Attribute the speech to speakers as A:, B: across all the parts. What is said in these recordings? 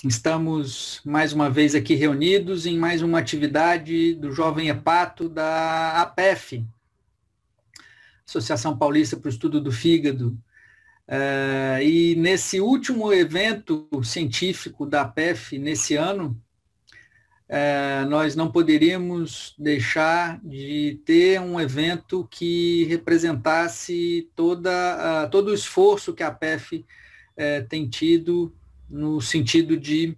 A: Estamos mais uma vez aqui reunidos em mais uma atividade do Jovem Hepato da APEF, Associação Paulista para o Estudo do Fígado. E nesse último evento científico da APEF, nesse ano, nós não poderíamos deixar de ter um evento que representasse todo o esforço que a APEF tem tido no sentido de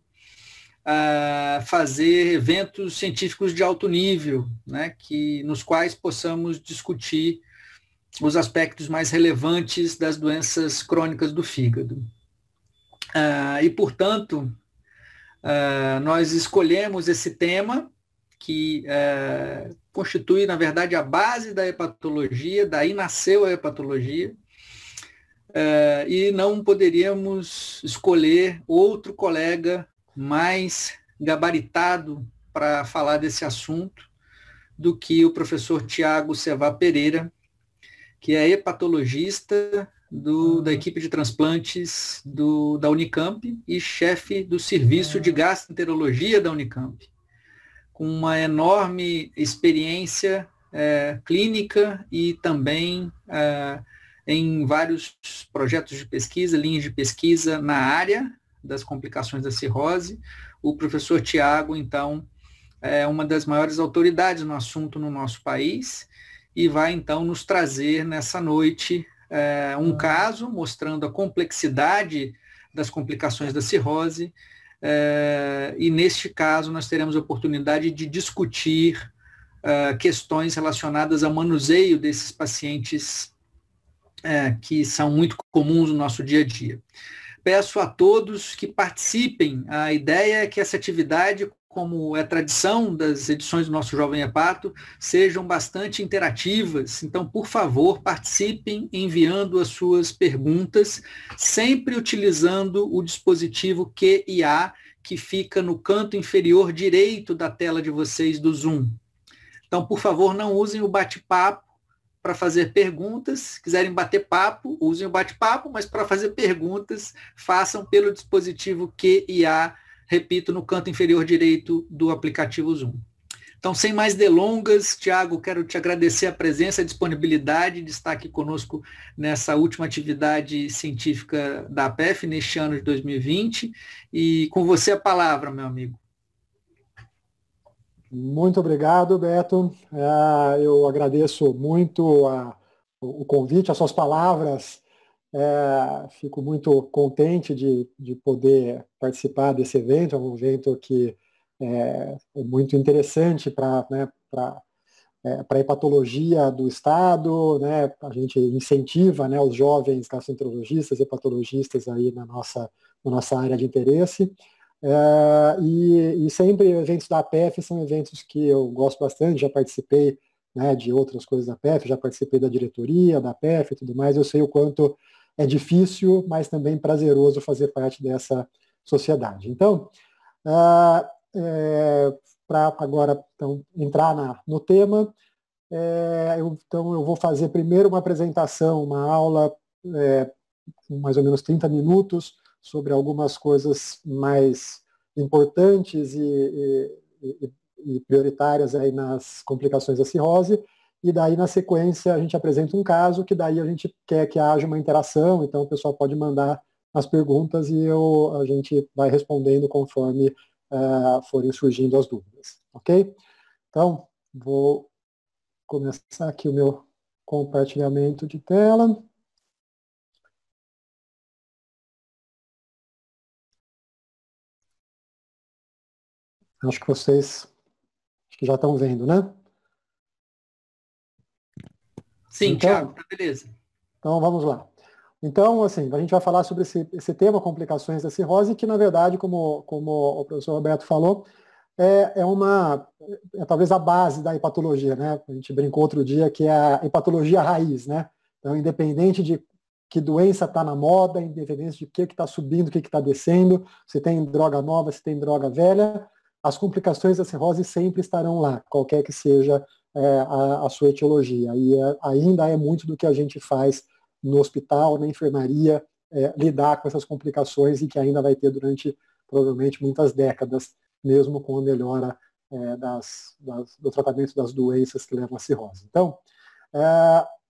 A: fazer eventos científicos de alto nível, né, nos quais possamos discutir os aspectos mais relevantes das doenças crônicas do fígado. E, portanto, nós escolhemos esse tema, que constitui, na verdade, a base da hepatologia, daí nasceu a hepatologia, e não poderíamos escolher outro colega mais gabaritado para falar desse assunto do que o professor Tiago Sevá Pereira, que é hepatologista da equipe de transplantes da Unicamp e chefe do serviço de gastroenterologia da Unicamp, com uma enorme experiência clínica e também em vários projetos de pesquisa, linhas de pesquisa na área das complicações da cirrose. O professor Tiago, então, é uma das maiores autoridades no assunto no nosso país e vai, então, nos trazer nessa noite um caso mostrando a complexidade das complicações da cirrose, e neste caso nós teremos a oportunidade de discutir questões relacionadas ao manuseio desses pacientes que são muito comuns no nosso dia a dia. Peço a todos que participem. A ideia é que essa atividade, como é tradição das edições do nosso Jovem Hepato, sejam bastante interativas. Então, por favor, participem enviando as suas perguntas, sempre utilizando o dispositivo Q&A, que fica no canto inferior direito da tela de vocês do Zoom. Então, por favor, não usem o bate-papo para fazer perguntas. Se quiserem bater papo, usem o bate-papo, mas para fazer perguntas, façam pelo dispositivo Q&A, repito, no canto inferior direito do aplicativo Zoom. Então, sem mais delongas, Tiago, quero te agradecer a presença, a disponibilidade de estar aqui conosco nessa última atividade científica da APEF, neste ano de 2020, e com você a palavra, meu amigo.
B: Muito obrigado, Beto. Eu agradeço muito o convite, as suas palavras. Fico muito contente de poder participar desse evento. É um evento que é muito interessante para a hepatologia do Estado, né? A gente incentiva, né, os jovens gastroenterologistas, hepatologistas aí na nossa área de interesse. E sempre eventos da APEF são eventos que eu gosto bastante, já participei, né, de outras coisas da APEF, já participei da diretoria da APEF e tudo mais. Eu sei o quanto é difícil, mas também prazeroso fazer parte dessa sociedade. Então, para agora então, entrar no tema, então eu vou fazer primeiro uma apresentação, uma aula, mais ou menos 30 minutos, sobre algumas coisas mais importantes e prioritárias aí nas complicações da cirrose, e daí na sequência a gente apresenta um caso que daí a gente quer que haja uma interação, então o pessoal pode mandar as perguntas e a gente vai respondendo conforme forem surgindo as dúvidas, ok? Então, vou começar aqui o meu compartilhamento de tela. Acho que vocês já estão vendo, né?
A: Sim, então, Tiago, tá beleza.
B: Então, vamos lá. Então, assim, a gente vai falar sobre esse tema, complicações da cirrose, que, na verdade, como o professor Roberto falou, é talvez a base da hepatologia, né? A gente brincou outro dia que é a hepatologia raiz, né? Então, independente de que doença está na moda, independente de o que está subindo, o que está descendo, se tem droga nova, se tem droga velha, as complicações da cirrose sempre estarão lá, qualquer que seja a sua etiologia. E ainda é muito do que a gente faz no hospital, na enfermaria, lidar com essas complicações e que ainda vai ter durante provavelmente muitas décadas, mesmo com a melhora do tratamento das doenças que levam à cirrose. Então,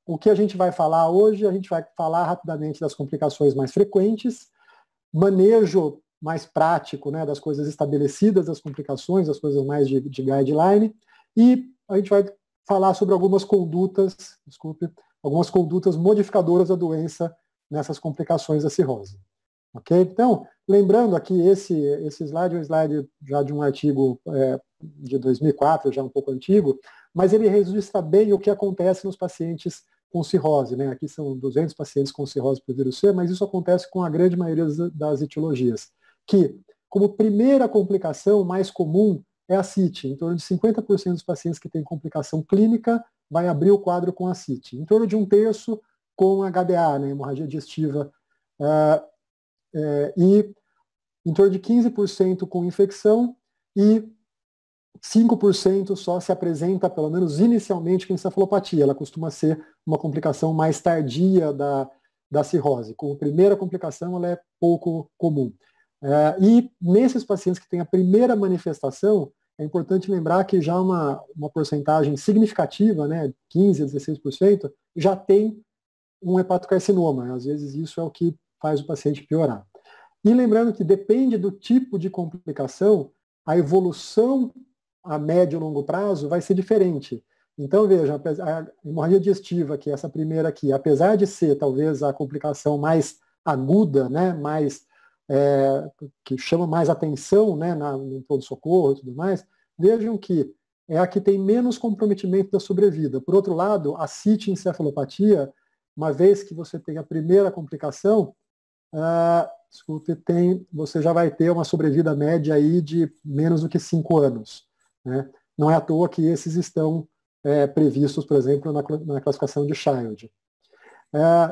B: o que a gente vai falar hoje, a gente vai falar rapidamente das complicações mais frequentes, manejo mais prático, né, das coisas estabelecidas, das complicações, das coisas mais de guideline, e a gente vai falar sobre algumas condutas modificadoras da doença nessas complicações da cirrose. Ok? Então, lembrando aqui, esse slide é um slide já de um artigo de 2004, já um pouco antigo, mas ele registra bem o que acontece nos pacientes com cirrose, né? Aqui são 200 pacientes com cirrose por vírus C, mas isso acontece com a grande maioria das etiologias, que, como primeira complicação mais comum, é a ascite. Em torno de 50% dos pacientes que têm complicação clínica vai abrir o quadro com ascite. Em torno de um terço com HDA, né, hemorragia digestiva, e em torno de 15% com infecção e 5% só se apresenta, pelo menos inicialmente, com encefalopatia. Ela costuma ser uma complicação mais tardia da cirrose. Como primeira complicação, ela é pouco comum. E nesses pacientes que têm a primeira manifestação, é importante lembrar que já uma porcentagem significativa, né, 15% a 16%, já tem um hepatocarcinoma. Às vezes isso é o que faz o paciente piorar. E lembrando que depende do tipo de complicação, a evolução a médio e longo prazo vai ser diferente. Então, veja, a hemorragia digestiva, que é essa primeira aqui, apesar de ser talvez a complicação mais aguda, né, que chama mais atenção, né, no pronto-socorro e tudo mais, vejam que é a que tem menos comprometimento da sobrevida. Por outro lado, a ascite encefalopatia, uma vez que você tem a primeira complicação, você já vai ter uma sobrevida média aí de menos do que 5 anos. Né? Não é à toa que esses estão previstos, por exemplo, na classificação de Child.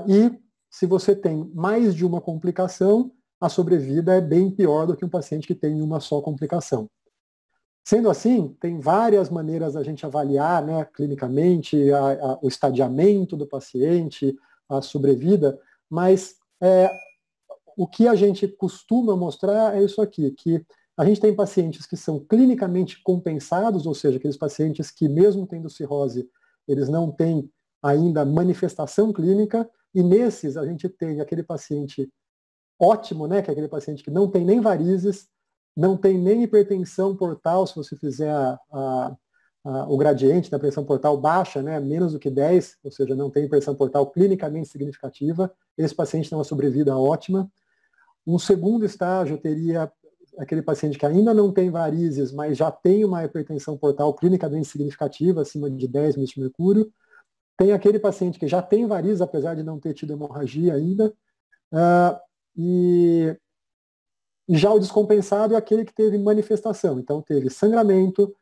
B: E se você tem mais de uma complicação, a sobrevida é bem pior do que um paciente que tem uma só complicação. Sendo assim, tem várias maneiras da gente avaliar, né, clinicamente o estadiamento do paciente, a sobrevida, mas o que a gente costuma mostrar é isso aqui, que a gente tem pacientes que são clinicamente compensados, ou seja, aqueles pacientes que mesmo tendo cirrose, eles não têm ainda manifestação clínica, e nesses a gente tem aquele paciente ótimo, né, que é aquele paciente que não tem nem varizes, não tem nem hipertensão portal, se você fizer o gradiente da pressão portal baixa, né, menos do que 10, ou seja, não tem pressão portal clinicamente significativa, esse paciente tem uma sobrevida ótima. Um segundo estágio teria aquele paciente que ainda não tem varizes, mas já tem uma hipertensão portal clinicamente significativa, acima de 10 milímetros de mercúrio. Tem aquele paciente que já tem varizes, apesar de não ter tido hemorragia ainda. E já o descompensado é aquele que teve manifestação. Então, teve sangramento.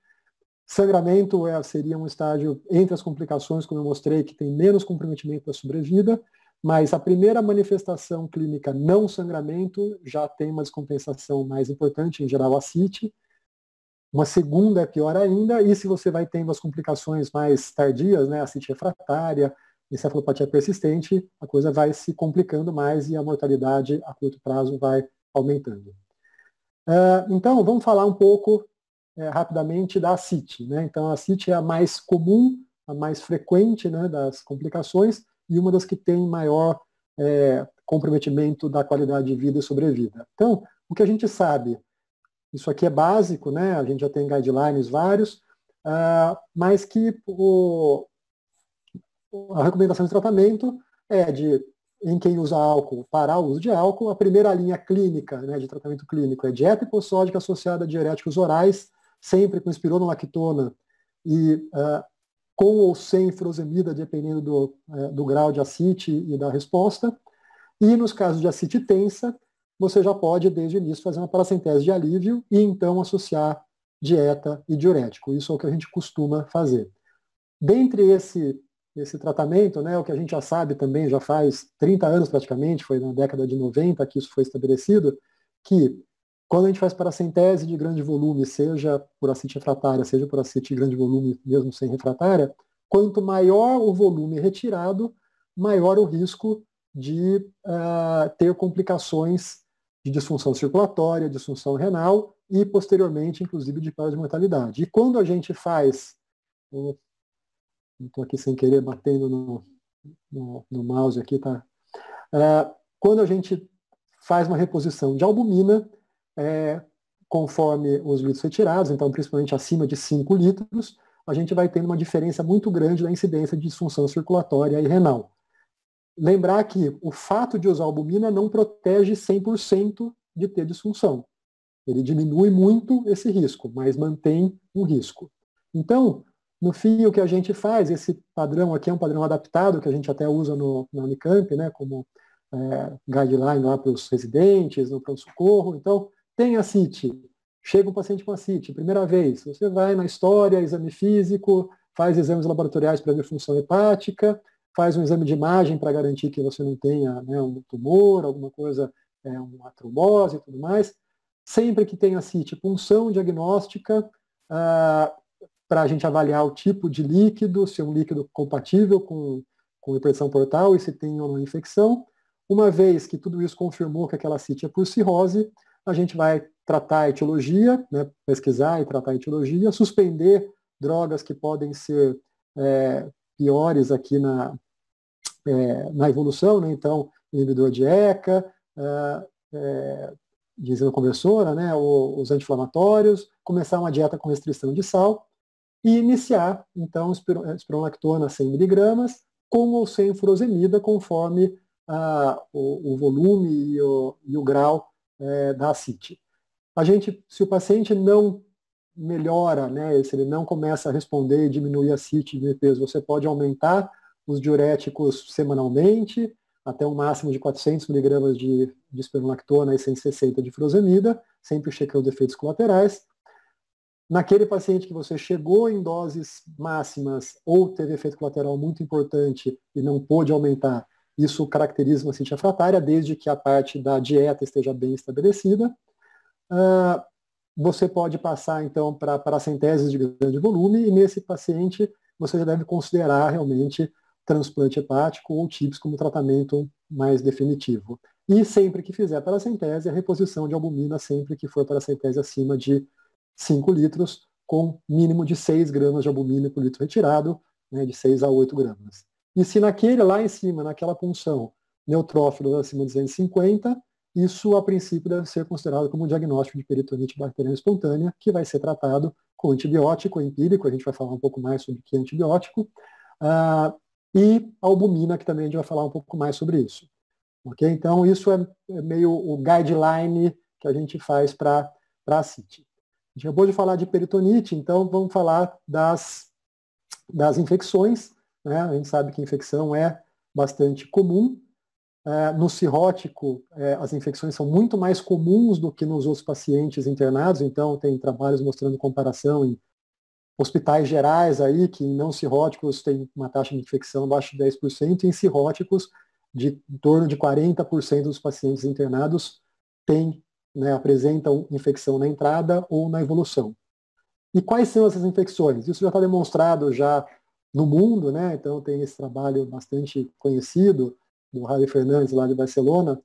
B: Sangramento seria um estágio entre as complicações, como eu mostrei, que tem menos comprometimento da sobrevida, mas a primeira manifestação clínica não sangramento já tem uma descompensação mais importante, em geral a ascite. Uma segunda é pior ainda, e se você vai tendo as complicações mais tardias, né, ascite refratária, encefalopatia persistente, a coisa vai se complicando mais e a mortalidade a curto prazo vai aumentando. Então, vamos falar um pouco rapidamente da ascite, né? Então, a ascite é a mais comum, a mais frequente, né, das complicações, e uma das que tem maior comprometimento da qualidade de vida e sobrevida. Então, o que a gente sabe, isso aqui é básico, né? A gente já tem guidelines vários, mas que a recomendação de tratamento é em quem usa álcool, parar o uso de álcool. A primeira linha clínica, né, de tratamento clínico é dieta hipossódica associada a diuréticos orais, sempre com espironolactona e com ou sem furosemida, dependendo do grau de ascite e da resposta. E nos casos de ascite tensa, você já pode, desde o início, fazer uma paracentese de alívio e então associar dieta e diurético. Isso é o que a gente costuma fazer. Dentre esse tratamento, né, o que a gente já sabe também, já faz 30 anos praticamente, foi na década de 90 que isso foi estabelecido, que quando a gente faz paracentese de grande volume, seja por ascite refratária, seja por ascite de grande volume, mesmo sem refratária, quanto maior o volume retirado, maior o risco de ter complicações de disfunção circulatória, disfunção renal e, posteriormente, inclusive, de quadro de mortalidade. E quando a gente faz... Estou aqui sem querer batendo no mouse aqui, tá? Quando a gente faz uma reposição de albumina, conforme os litros retirados, então principalmente acima de 5 litros, a gente vai tendo uma diferença muito grande da incidência de disfunção circulatória e renal. Lembrar que o fato de usar albumina não protege 100% de ter disfunção. Ele diminui muito esse risco, mas mantém um risco. Então, no fim, o que a gente faz, esse padrão aqui é um padrão adaptado, que a gente até usa na Unicamp, né, como guideline lá para os residentes, no pronto-socorro. Então, tem ascite, chega um paciente com ascite, primeira vez, você vai na história, exame físico, faz exames laboratoriais para ver função hepática, faz um exame de imagem para garantir que você não tenha, né, um tumor, alguma coisa, uma trombose e tudo mais. Sempre que tem ascite, punção diagnóstica, para a gente avaliar o tipo de líquido, se é um líquido compatível com hipertensão portal e se tem ou não infecção. Uma vez que tudo isso confirmou que aquela ascite é por cirrose, a gente vai tratar a etiologia, né, pesquisar e tratar a etiologia, suspender drogas que podem ser piores aqui na evolução, né, então, inibidor de ECA, de enzima-conversora, né, os anti-inflamatórios, começar uma dieta com restrição de sal e iniciar, então, espironolactona 100 mg com ou sem furosemida, conforme o volume e o grau da ascite. Se o paciente não melhora, né, se ele não começa a responder e diminuir a ascite e diminuir peso, você pode aumentar os diuréticos semanalmente, até um máximo de 400 mg de espironolactona e 160 de furosemida, sempre checando efeitos colaterais. Naquele paciente que você chegou em doses máximas ou teve efeito colateral muito importante e não pôde aumentar, isso caracteriza uma ascite refratária, desde que a parte da dieta esteja bem estabelecida. Você pode passar, então, para paracenteses de grande volume, e nesse paciente você já deve considerar realmente transplante hepático ou TIPS como tratamento mais definitivo. E sempre que fizer paracentese, a reposição de albumina sempre que for paracentese acima de 5 litros, com mínimo de 6 gramas de albumina por litro retirado, né, de 6 a 8 gramas. E se naquele lá em cima, naquela punção, neutrófilos acima de 250, isso a princípio deve ser considerado como um diagnóstico de peritonite bacteriana espontânea, que vai ser tratado com antibiótico empírico, a gente vai falar um pouco mais sobre o que é antibiótico, e albumina, que também a gente vai falar um pouco mais sobre isso. Okay? Então, isso é meio o guideline que a gente faz para a ascite. A gente acabou de falar de peritonite, então vamos falar das infecções. Né? A gente sabe que a infecção é bastante comum. No cirrótico, as infecções são muito mais comuns do que nos outros pacientes internados, então tem trabalhos mostrando comparação em hospitais gerais aí, que em não cirróticos tem uma taxa de infecção abaixo de 10%, e em cirróticos, em torno de 40% dos pacientes internados apresentam infecção na entrada ou na evolução. E quais são essas infecções? Isso já está demonstrado já no mundo, né? Então tem esse trabalho bastante conhecido do Javi Fernandes, lá de Barcelona,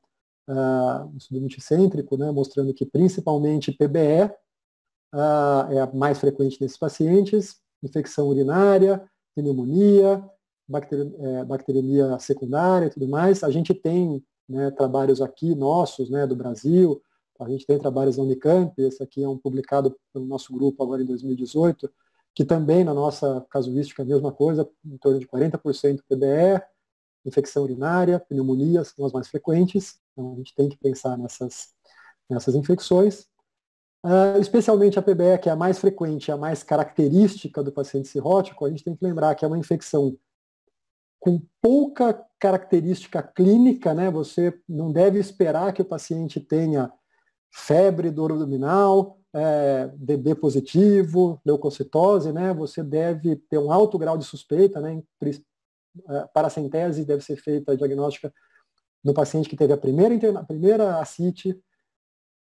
B: um estudo multicêntrico, né? Mostrando que principalmente PBE é a mais frequente nesses pacientes, infecção urinária, pneumonia, bacteremia secundária e tudo mais. A gente tem, né, trabalhos aqui nossos, né, do Brasil, a gente tem trabalhos na Unicamp, esse aqui é um publicado pelo nosso grupo agora em 2018, que também na nossa casuística é a mesma coisa, em torno de 40% PBE, infecção urinária, pneumonias são as mais frequentes, então a gente tem que pensar nessas infecções. Especialmente a PBE, que é a mais frequente, a mais característica do paciente cirrótico, a gente tem que lembrar que é uma infecção com pouca característica clínica, né? Você não deve esperar que o paciente tenha febre, dor abdominal, DB positivo, leucocitose, né? Você deve ter um alto grau de suspeita, né? Paracentese deve ser feita a diagnóstica no paciente que teve a primeira ascite,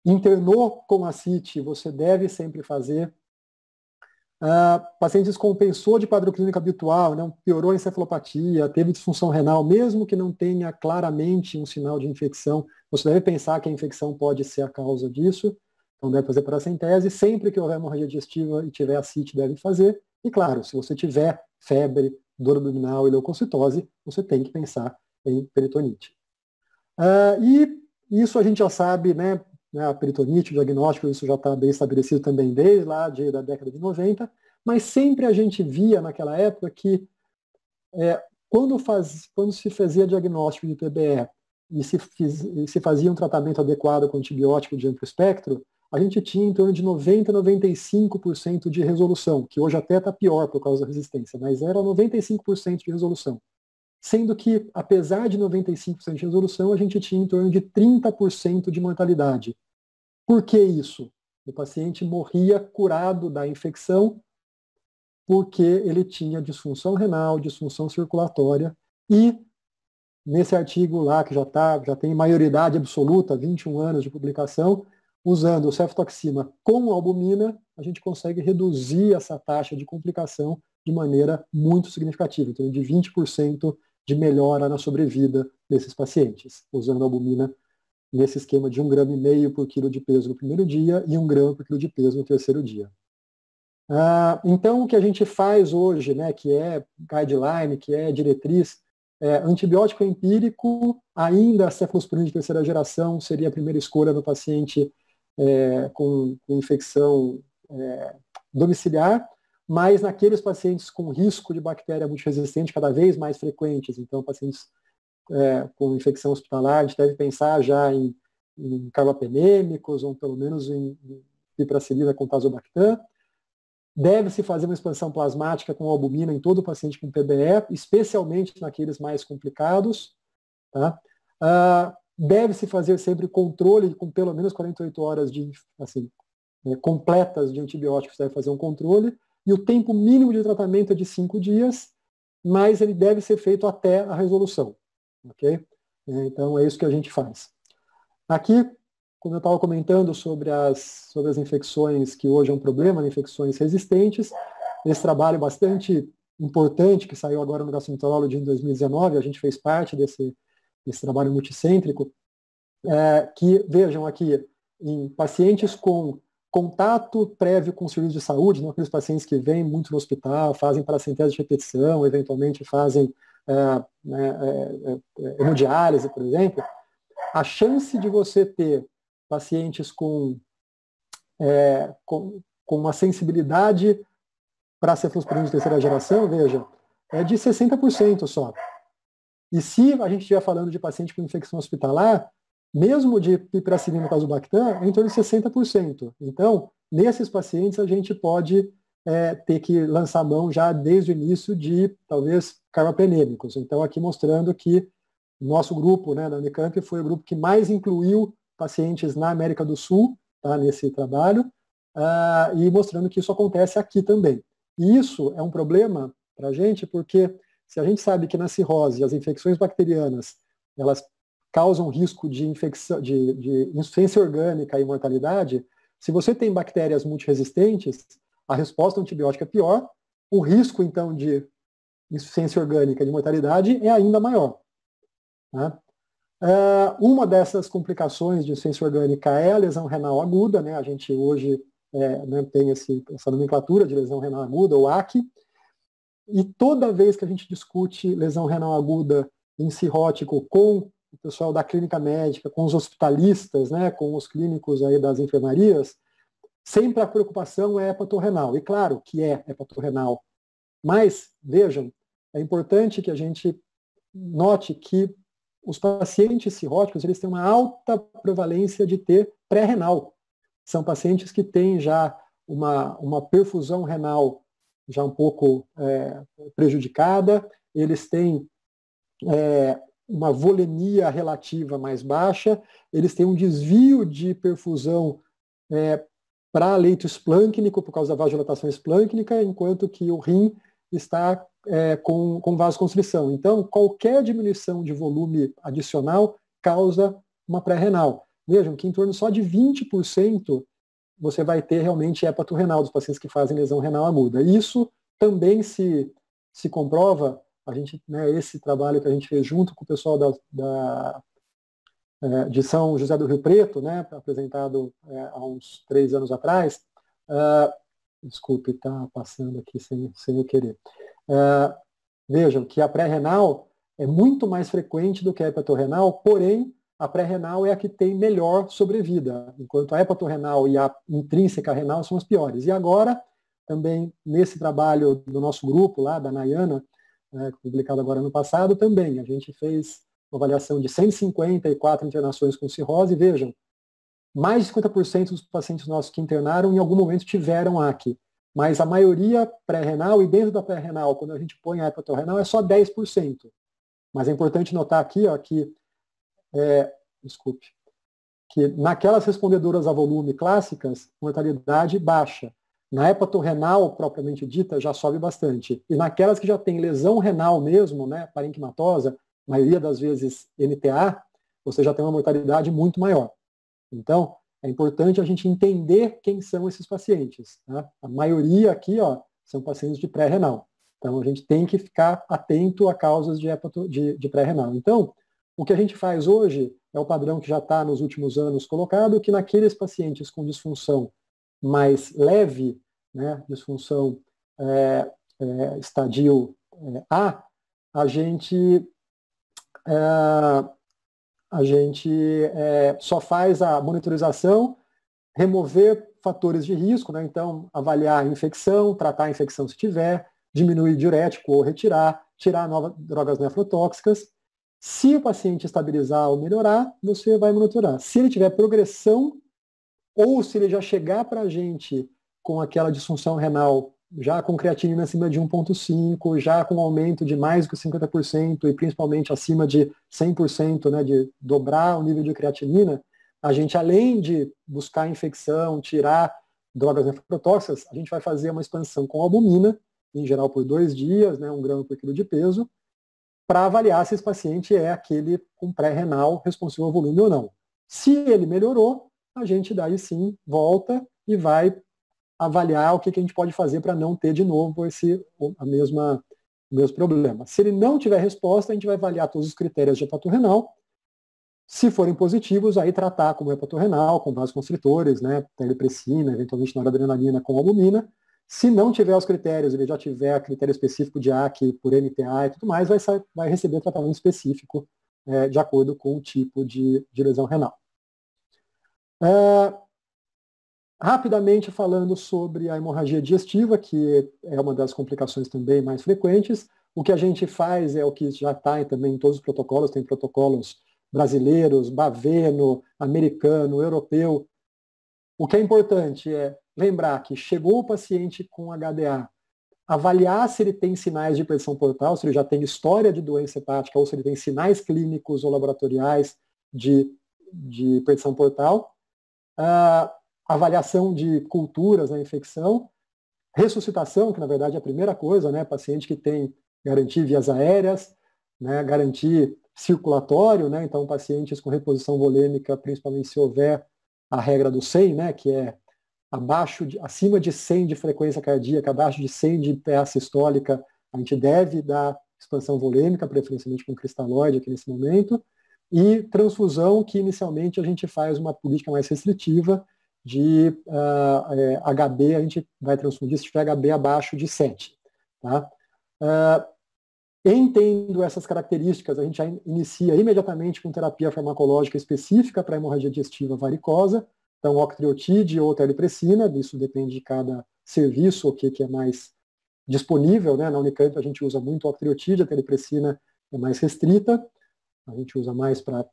B: internou com ascite, você deve sempre fazer Pacientes compensou de quadro clínico habitual, não piorou a encefalopatia, teve disfunção renal, mesmo que não tenha claramente um sinal de infecção, você deve pensar que a infecção pode ser a causa disso, então deve fazer paracentese. Sempre que houver hemorragia digestiva e tiver ascite, deve fazer. E claro, se você tiver febre, dor abdominal e leucocitose, você tem que pensar em peritonite. E isso a gente já sabe, né? A peritonite, o diagnóstico, isso já está bem estabelecido também desde lá da década de 90, mas sempre a gente via naquela época que quando se fazia diagnóstico de TBE e se fazia um tratamento adequado com antibiótico de amplo espectro, a gente tinha em torno de 90% a 95% de resolução, que hoje até está pior por causa da resistência, mas era 95% de resolução. Sendo que, apesar de 95% de resolução, a gente tinha em torno de 30% de mortalidade. Por que isso? O paciente morria curado da infecção porque ele tinha disfunção renal, disfunção circulatória, e nesse artigo lá, que já tem maioridade absoluta, 21 anos de publicação, usando o ceftoxima com albumina, a gente consegue reduzir essa taxa de complicação de maneira muito significativa, então de 20% de melhora na sobrevida desses pacientes, usando albumina nesse esquema de 1,5 gramas por quilo de peso no primeiro dia e 1 grama por quilo de peso no terceiro dia. Então, o que a gente faz hoje, né, que é guideline, que é diretriz, antibiótico empírico, ainda a cefalosporina de terceira geração seria a primeira escolha no paciente com infecção domiciliar, mas naqueles pacientes com risco de bactéria multiresistente cada vez mais frequentes, então pacientes com infecção hospitalar, a gente deve pensar já em carbapenêmicos, ou pelo menos em piperacillina com tazobactam. Deve-se fazer uma expansão plasmática com albumina em todo paciente com PBE, especialmente naqueles mais complicados. Tá? Deve-se fazer sempre controle com pelo menos 48 horas completas de antibióticos, deve fazer um controle, e o tempo mínimo de tratamento é de 5 dias, mas ele deve ser feito até a resolução. Okay? Então é isso que a gente faz. Aqui, como eu estava comentando sobre as infecções que hoje é um problema, infecções resistentes, esse trabalho bastante importante que saiu agora no Gastroenterology em 2019, a gente fez parte desse trabalho multicêntrico, que, vejam aqui, em pacientes com contato prévio com o serviço de saúde, não aqueles pacientes que vêm muito no hospital, fazem paracentese de repetição, eventualmente fazem hemodiálise, por exemplo, a chance de você ter pacientes com uma sensibilidade para cefalosporina de terceira geração, veja, é de 60% só. E se a gente estiver falando de paciente com infecção hospitalar, mesmo de piperacillina tazobactam, é em torno de 60%. Então, nesses pacientes, a gente pode ter que lançar mão já desde o início de, talvez, carbapenêmicos. Então, aqui mostrando que o nosso grupo, né, da Unicamp, foi o grupo que mais incluiu pacientes na América do Sul, tá, nesse trabalho, e mostrando que isso acontece aqui também. E isso é um problema para a gente, porque se a gente sabe que na cirrose as infecções bacterianas elas causam risco de infecção, de insuficiência orgânica e mortalidade, se você tem bactérias multiresistentes, a resposta antibiótica é pior, o risco, então, de insuficiência orgânica e de mortalidade é ainda maior. Tá? Uma dessas complicações de insuficiência orgânica é a lesão renal aguda, né? A gente hoje tem essa nomenclatura de lesão renal aguda, ou AC, e toda vez que a gente discute lesão renal aguda em cirrótico com o pessoal da clínica médica, com os hospitalistas, né, com os clínicos aí das enfermarias, sempre a preocupação é hepatorrenal. E claro que é hepatorrenal. Mas, vejam, é importante que a gente note que os pacientes cirróticos eles têm uma alta prevalência de ter pré-renal. São pacientes que têm já uma perfusão renal já um pouco prejudicada, eles têm uma volemia relativa mais baixa, eles têm um desvio de perfusão para leito esplâncnico, por causa da vasodilatação esplâncnica, enquanto que o rim está com vasoconstrição. Então, qualquer diminuição de volume adicional causa uma pré-renal. Vejam que em torno só de 20% você vai ter realmente hepatorrenal dos pacientes que fazem lesão renal aguda. Isso também se comprova, a gente, né, esse trabalho que a gente fez junto com o pessoal de São José do Rio Preto, né, apresentado há uns 3 anos atrás. Desculpe, está passando aqui sem eu querer. Vejam que a pré-renal é muito mais frequente do que a hepatorrenal, porém, a pré-renal é a que tem melhor sobrevida, enquanto a hepatorrenal e a intrínseca renal são as piores. E agora, também nesse trabalho do nosso grupo lá, da Nayana, publicado agora no passado, também a gente fez uma avaliação de 154 internações com cirrose, e vejam, mais de 50% dos pacientes nossos que internaram em algum momento tiveram AC, mas a maioria pré-renal, e dentro da pré-renal, quando a gente põe a hepatorrenal, é só 10%. Mas é importante notar aqui, ó, que naquelas respondedoras a volume clássicas, mortalidade baixa. Na hepatorrenal, propriamente dita, já sobe bastante. E naquelas que já tem lesão renal mesmo, né, parenquimatosa, maioria das vezes NTA, você já tem uma mortalidade muito maior. Então, é importante a gente entender quem são esses pacientes. Né? A maioria aqui, ó, são pacientes de pré-renal. Então, a gente tem que ficar atento a causas de pré-renal. Então, o que a gente faz hoje é o padrão que já está nos últimos anos colocado, que naqueles pacientes com disfunção mais leve, né, disfunção estadio A, a gente só faz a monitorização, remover fatores de risco, né, então avaliar a infecção, tratar a infecção se tiver, diminuir diurético ou retirar, tirar novas drogas nefrotóxicas. Se o paciente estabilizar ou melhorar, você vai monitorar. Se ele tiver progressão, ou se ele já chegar para a gente com aquela disfunção renal, já com creatinina acima de 1,5, já com aumento de mais do que 50% e principalmente acima de 100%, né, de dobrar o nível de creatinina, a gente, além de buscar infecção, tirar drogas nefrotóxicas, a gente vai fazer uma expansão com albumina, em geral por 2 dias, né, 1 grama por quilo de peso, para avaliar se esse paciente é aquele com pré-renal responsivo ao volume ou não. Se ele melhorou, a gente daí sim volta e vai avaliar o que a gente pode fazer para não ter de novo o mesmo problema. Se ele não tiver resposta, a gente vai avaliar todos os critérios de hepatorrenal. Se forem positivos, aí tratar como hepatorrenal, com vasoconstritores, né, telepressina, eventualmente noradrenalina com albumina. Se não tiver os critérios, ele já tiver critério específico de AC por NTA e tudo mais, vai receber tratamento específico de acordo com o tipo de lesão renal. Rapidamente falando sobre a hemorragia digestiva, que é uma das complicações também mais frequentes, o que a gente faz é o que já está também em todos os protocolos, tem protocolos brasileiros, baveno, americano, europeu. O que é importante é lembrar que chegou o paciente com HDA, avaliar se ele tem sinais de hipertensão portal, se ele já tem história de doença hepática ou se ele tem sinais clínicos ou laboratoriais de hipertensão portal, avaliação de culturas na infecção, ressuscitação, que na verdade é a primeira coisa, né, paciente que tem garantir vias aéreas, né, garantir circulatório, né, então pacientes com reposição volêmica, principalmente se houver a regra do 100, né, que é acima de 100 de frequência cardíaca, abaixo de 100 de PA sistólica, a gente deve dar expansão volêmica, preferencialmente com cristalóide aqui nesse momento, e transfusão, que inicialmente a gente faz uma política mais restritiva de HB, a gente vai transfundir se tiver HB abaixo de 7. Tá? Entendendo essas características, a gente já inicia imediatamente com terapia farmacológica específica para hemorragia digestiva varicosa, então octreotide ou telepressina, isso depende de cada serviço, o que é mais disponível, né? Na Unicamp a gente usa muito octreotide, a telepressina é mais restrita, a gente usa mais para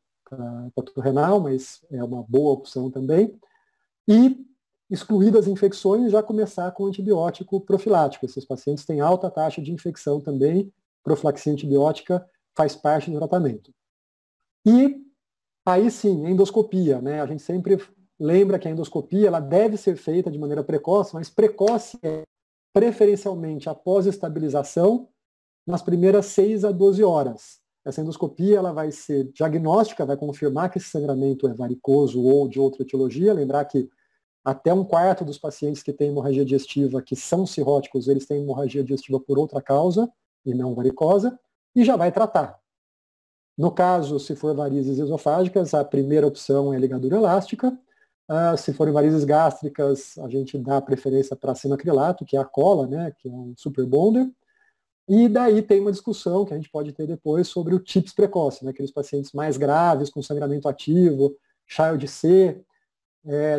B: hepatorrenal, mas é uma boa opção também. E, excluídas infecções, já começar com antibiótico profilático. Esses pacientes têm alta taxa de infecção também, profilaxia antibiótica faz parte do tratamento. E aí sim, endoscopia, né? A gente sempre lembra que a endoscopia ela deve ser feita de maneira precoce, mas precoce é preferencialmente após estabilização, nas primeiras 6 a 12 horas. Essa endoscopia ela vai ser diagnóstica, vai confirmar que esse sangramento é varicoso ou de outra etiologia. Lembrar que até um quarto dos pacientes que têm hemorragia digestiva, que são cirróticos, eles têm hemorragia digestiva por outra causa, e não varicosa, e já vai tratar. No caso, se for varizes esofágicas, a primeira opção é ligadura elástica. Se forem varizes gástricas, a gente dá preferência para cimacrilato, que é a cola, né, que é um super bonder. E daí tem uma discussão que a gente pode ter depois sobre o TIPS precoce, né, aqueles pacientes mais graves, com sangramento ativo, Child C.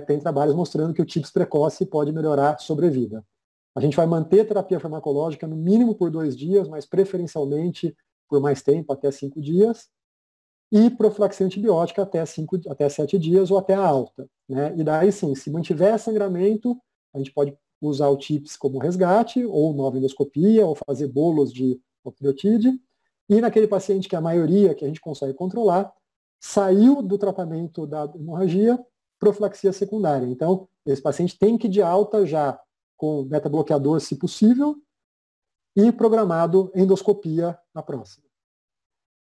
B: Tem trabalhos mostrando que o TIPS precoce pode melhorar a sobrevida. A gente vai manter a terapia farmacológica no mínimo por 2 dias, mas preferencialmente por mais tempo, até 5 dias, e profilaxia antibiótica até 7 dias ou até a alta. Né? E daí sim, se mantiver sangramento, a gente pode usar o TIPS como resgate, ou nova endoscopia, ou fazer bolos de octreotide, e naquele paciente que a maioria que a gente consegue controlar, saiu do tratamento da hemorragia, profilaxia secundária. Então, esse paciente tem que ir de alta já com beta-bloqueador, se possível, e programado endoscopia na próxima.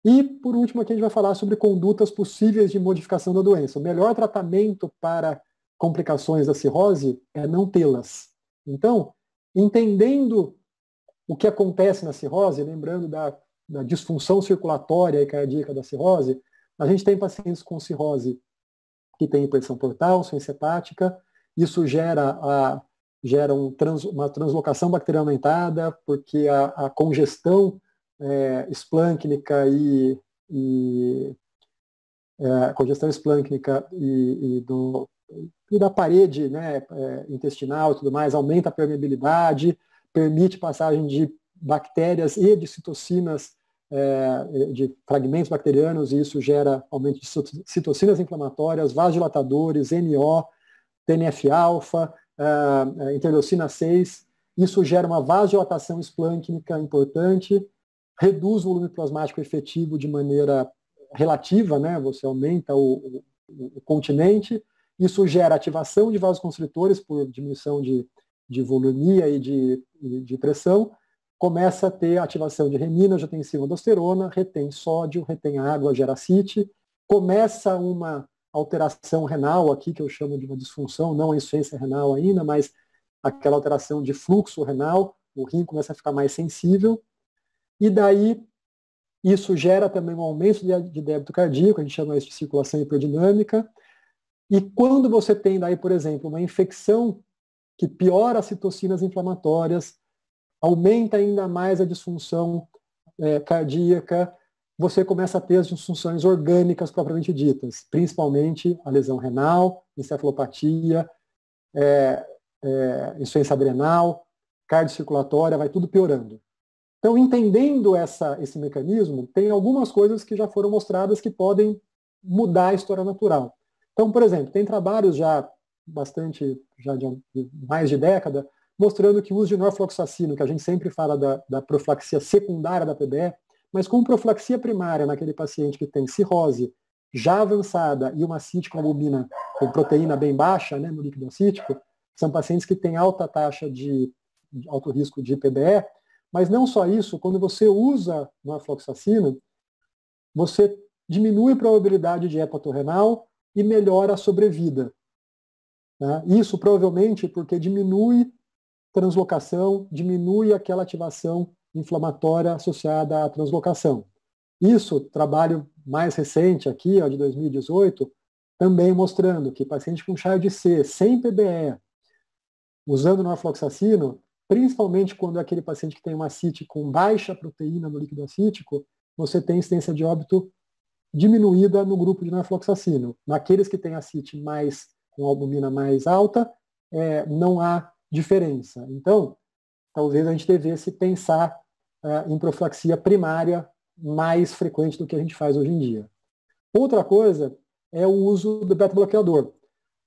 B: E, por último, aqui a gente vai falar sobre condutas possíveis de modificação da doença. O melhor tratamento para complicações da cirrose é não tê-las. Então, entendendo o que acontece na cirrose, lembrando da disfunção circulatória e cardíaca da cirrose, a gente tem pacientes com cirrose que tem hipertensão portal, insuficiência hepática, isso gera uma translocação bacteriana aumentada, porque a congestão esplâncnica e da parede, né, intestinal e tudo mais, aumenta a permeabilidade, permite passagem de bactérias e de citocinas, de fragmentos bacterianos, e isso gera aumento de citocinas inflamatórias, vasodilatadores, NO, TNF-alfa, interleucina 6. Isso gera uma vasodilatação esplâncnica importante, reduz o volume plasmático efetivo de maneira relativa, né? Você aumenta o continente. Isso gera ativação de vasoconstritores por diminuição de volumia e de pressão. Começa a ter ativação de renina, angiotensina, aldosterona, retém sódio, retém água, gera CIT. Começa uma alteração renal aqui, que eu chamo de uma disfunção, não a insuficiência renal ainda, mas aquela alteração de fluxo renal, o rim começa a ficar mais sensível. E daí, isso gera também um aumento de débito cardíaco, a gente chama isso de circulação hiperdinâmica. E quando você tem daí, por exemplo, uma infecção que piora as citocinas inflamatórias, aumenta ainda mais a disfunção cardíaca, você começa a ter as disfunções orgânicas propriamente ditas, principalmente a lesão renal, encefalopatia, insuficiência adrenal, cardiocirculatória, vai tudo piorando. Então, entendendo esse mecanismo, tem algumas coisas que já foram mostradas que podem mudar a história natural. Então, por exemplo, tem trabalhos já de mais de década, mostrando que o uso de norfloxacino, que a gente sempre fala da profilaxia secundária da PBE, mas com profilaxia primária naquele paciente que tem cirrose já avançada e uma CIT com albumina com proteína bem baixa, né, no líquido acítico, são pacientes que têm alta taxa de alto risco de PBE, mas não só isso, quando você usa norfloxacino, você diminui a probabilidade de hepatorrenal e melhora a sobrevida. Né? Isso provavelmente porque diminui translocação, diminui aquela ativação inflamatória associada à translocação. Isso, trabalho mais recente aqui, de 2018, também mostrando que paciente com Child C, sem PBE, usando norfloxacino, principalmente quando é aquele paciente que tem uma CIT com baixa proteína no líquido acítico, você tem incidência de óbito diminuída no grupo de norfloxacino. Naqueles que têm a CIT com albumina mais alta, não há diferença. Então, talvez a gente devesse pensar em profilaxia primária mais frequente do que a gente faz hoje em dia. Outra coisa é o uso do beta-bloqueador.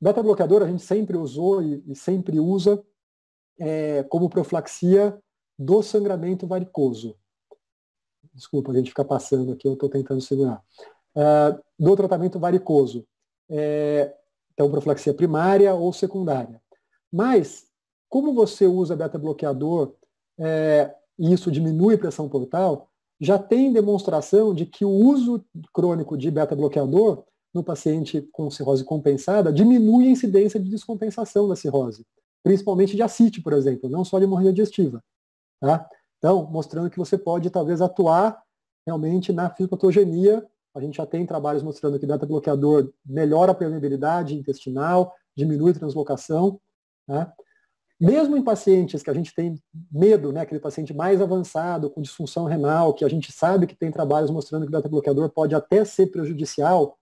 B: Beta-bloqueador a gente sempre usou e sempre usa como profilaxia do sangramento varicoso. Desculpa, a gente fica passando aqui, eu estou tentando segurar. Do tratamento varicoso. Então, profilaxia primária ou secundária. Mas, como você usa beta-bloqueador e isso diminui a pressão portal, já tem demonstração de que o uso crônico de beta-bloqueador no paciente com cirrose compensada diminui a incidência de descompensação da cirrose, principalmente de ascite, por exemplo, não só de hemorragia digestiva. Tá? Então, mostrando que você pode talvez atuar realmente na fisiopatogenia. A gente já tem trabalhos mostrando que beta-bloqueador melhora a permeabilidade intestinal, diminui a translocação. Tá? Mesmo em pacientes que a gente tem medo, né, aquele paciente mais avançado, com disfunção renal, que a gente sabe que tem trabalhos mostrando que o beta-bloqueador pode até ser prejudicial,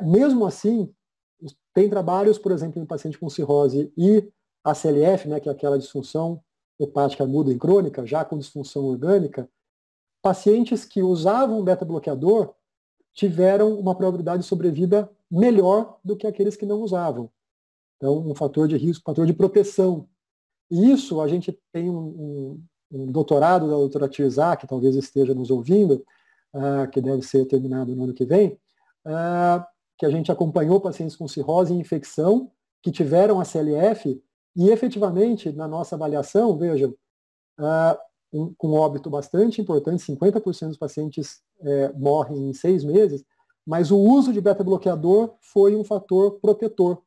B: mesmo assim, tem trabalhos, por exemplo, em paciente com cirrose e ACLF, né, que é aquela disfunção hepática aguda e crônica, já com disfunção orgânica, pacientes que usavam beta-bloqueador tiveram uma probabilidade de sobrevida melhor do que aqueles que não usavam. Então, um fator de risco, um fator de proteção. E isso, a gente tem um doutorado da doutora Tirzá, que talvez esteja nos ouvindo, que deve ser terminado no ano que vem, que a gente acompanhou pacientes com cirrose e infecção, que tiveram a CLF, e efetivamente, na nossa avaliação, vejam, com óbito bastante importante, 50% dos pacientes morrem em 6 meses, mas o uso de beta-bloqueador foi um fator protetor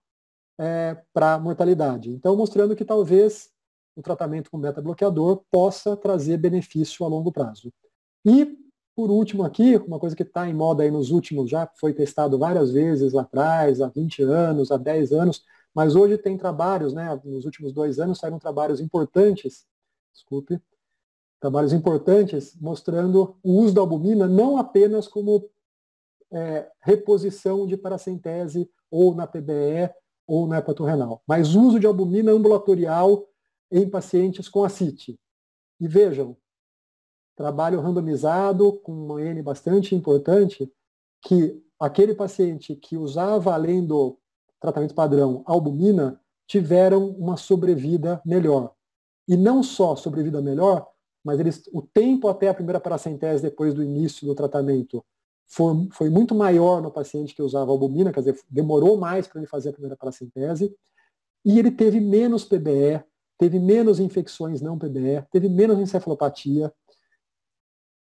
B: para a mortalidade. Então, mostrando que talvez o tratamento com beta-bloqueador possa trazer benefício a longo prazo. E, por último aqui, uma coisa que está em moda aí nos últimos, já foi testado várias vezes lá atrás, há 20 anos, há 10 anos, mas hoje tem trabalhos, né, nos últimos 2 anos saíram trabalhos importantes, trabalhos importantes mostrando o uso da albumina não apenas como reposição de paracentese ou na PBE ou na hepatorenal, mas uso de albumina ambulatorial em pacientes com ascite. E vejam, trabalho randomizado com uma N bastante importante, que aquele paciente que usava, além do tratamento padrão, albumina, tiveram uma sobrevida melhor. E não só sobrevida melhor, mas o tempo até a primeira paracentese depois do início do tratamento foi muito maior no paciente que usava albumina, quer dizer, demorou mais para ele fazer a primeira paracentese, e ele teve menos PBE, teve menos infecções não PBE, teve menos encefalopatia,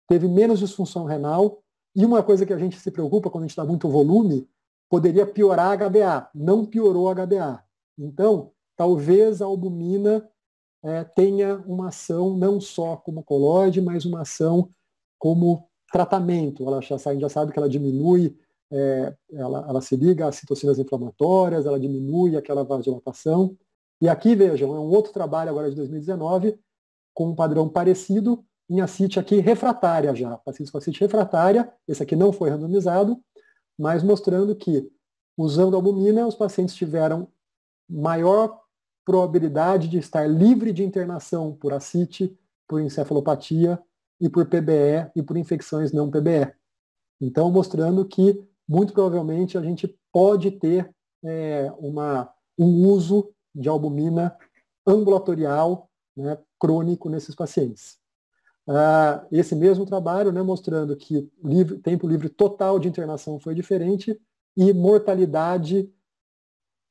B: teve menos disfunção renal, e uma coisa que a gente se preocupa quando a gente dá muito volume, poderia piorar a HbA, não piorou a HbA. Então, talvez a albumina tenha uma ação não só como colóide, mas uma ação como tratamento. A gente já sabe que ela diminui, ela se liga às citocinas inflamatórias, ela diminui aquela vasodilatação. E aqui, vejam, é um outro trabalho agora de 2019, com um padrão parecido, em ascite aqui refratária já. Pacientes com ascite refratária, esse aqui não foi randomizado, mas mostrando que, usando albumina, os pacientes tiveram maior probabilidade de estar livre de internação por ascite, por encefalopatia, e por PBE e por infecções não PBE. Então, mostrando que, muito provavelmente, a gente pode ter um uso de albumina ambulatorial, né, crônico nesses pacientes. Esse mesmo trabalho, né, mostrando que tempo livre total de internação foi diferente e mortalidade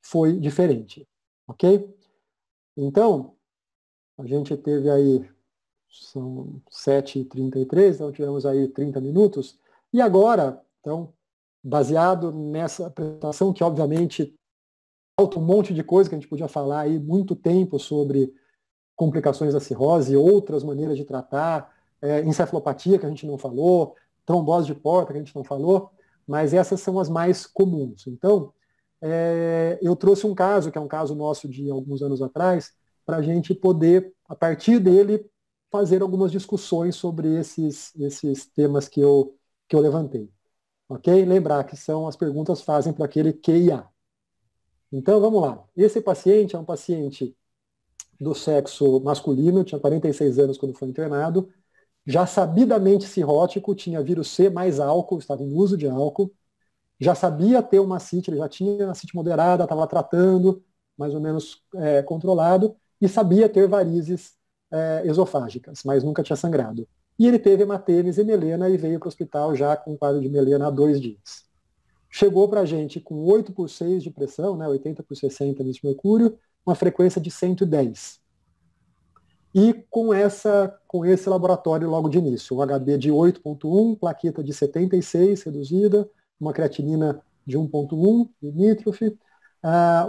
B: foi diferente. Ok? Então, a gente teve aí, são 7h33, então tivemos aí 30 minutos. E agora, então, baseado nessa apresentação, que obviamente falta um monte de coisa que a gente podia falar aí muito tempo sobre complicações da cirrose, outras maneiras de tratar, encefalopatia que a gente não falou, trombose de porta que a gente não falou, mas essas são as mais comuns. Então, eu trouxe um caso, que é um caso nosso de alguns anos atrás, para a gente poder, a partir dele, fazer algumas discussões sobre esses temas que eu levantei. Ok? Lembrar que as perguntas fazem para aquele QIA. Então, vamos lá. Esse paciente é um paciente do sexo masculino, tinha 46 anos quando foi internado, já sabidamente cirrótico, tinha vírus C mais álcool, estava em uso de álcool, já sabia ter uma ascite, ele já tinha ascite moderada, estava tratando, mais ou menos controlado, e sabia ter varizes esofágicas, mas nunca tinha sangrado. E ele teve hematêmese e melena e veio para o hospital já com um quadro de melena há 2 dias. Chegou para a gente com 8/6 de pressão, né, 80/60 de mercúrio, uma frequência de 110. E com esse laboratório logo de início, um HB de 8,1, plaqueta de 76 reduzida, uma creatinina de 1,1 limítrofe,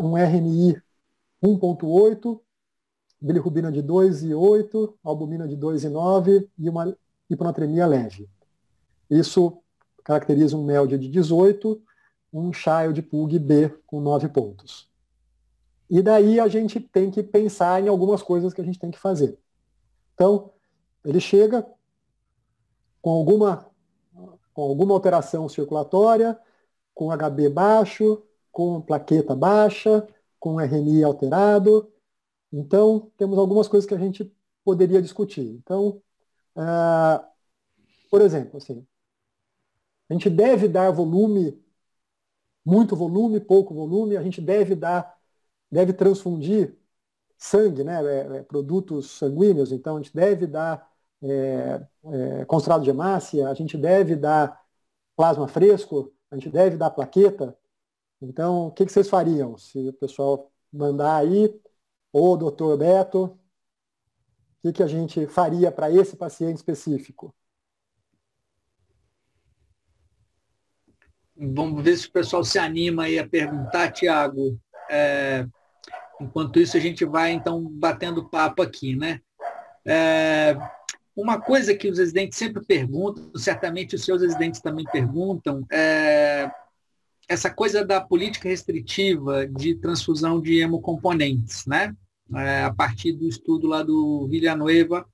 B: um RNI 1,8, bilirrubina de 2,8, albumina de 2,9 e uma hiponatremia leve. Isso caracteriza um MELD de 18, um Child Pug B com 9 pontos. E daí a gente tem que pensar em algumas coisas que a gente tem que fazer. Então, ele chega com alguma alteração circulatória, com HB baixo, com plaqueta baixa, com RNI alterado. Então, temos algumas coisas que a gente poderia discutir. Então, por exemplo, assim, a gente deve dar volume, muito volume, pouco volume, a gente deve transfundir sangue, né, produtos sanguíneos, então a gente deve dar concentrado de hemácia, a gente deve dar plasma fresco, a gente deve dar plaqueta. Então, o que vocês fariam se o pessoal mandar aí, ou doutor Beto, o que a gente faria para esse paciente específico?
A: Vamos ver se o pessoal se anima aí a perguntar, Tiago. Enquanto isso, a gente vai, então, batendo papo aqui, né? Uma coisa que os residentes sempre perguntam, certamente os seus residentes também perguntam, essa coisa da política restritiva de transfusão de hemocomponentes, né? A partir do estudo lá do Villanueva,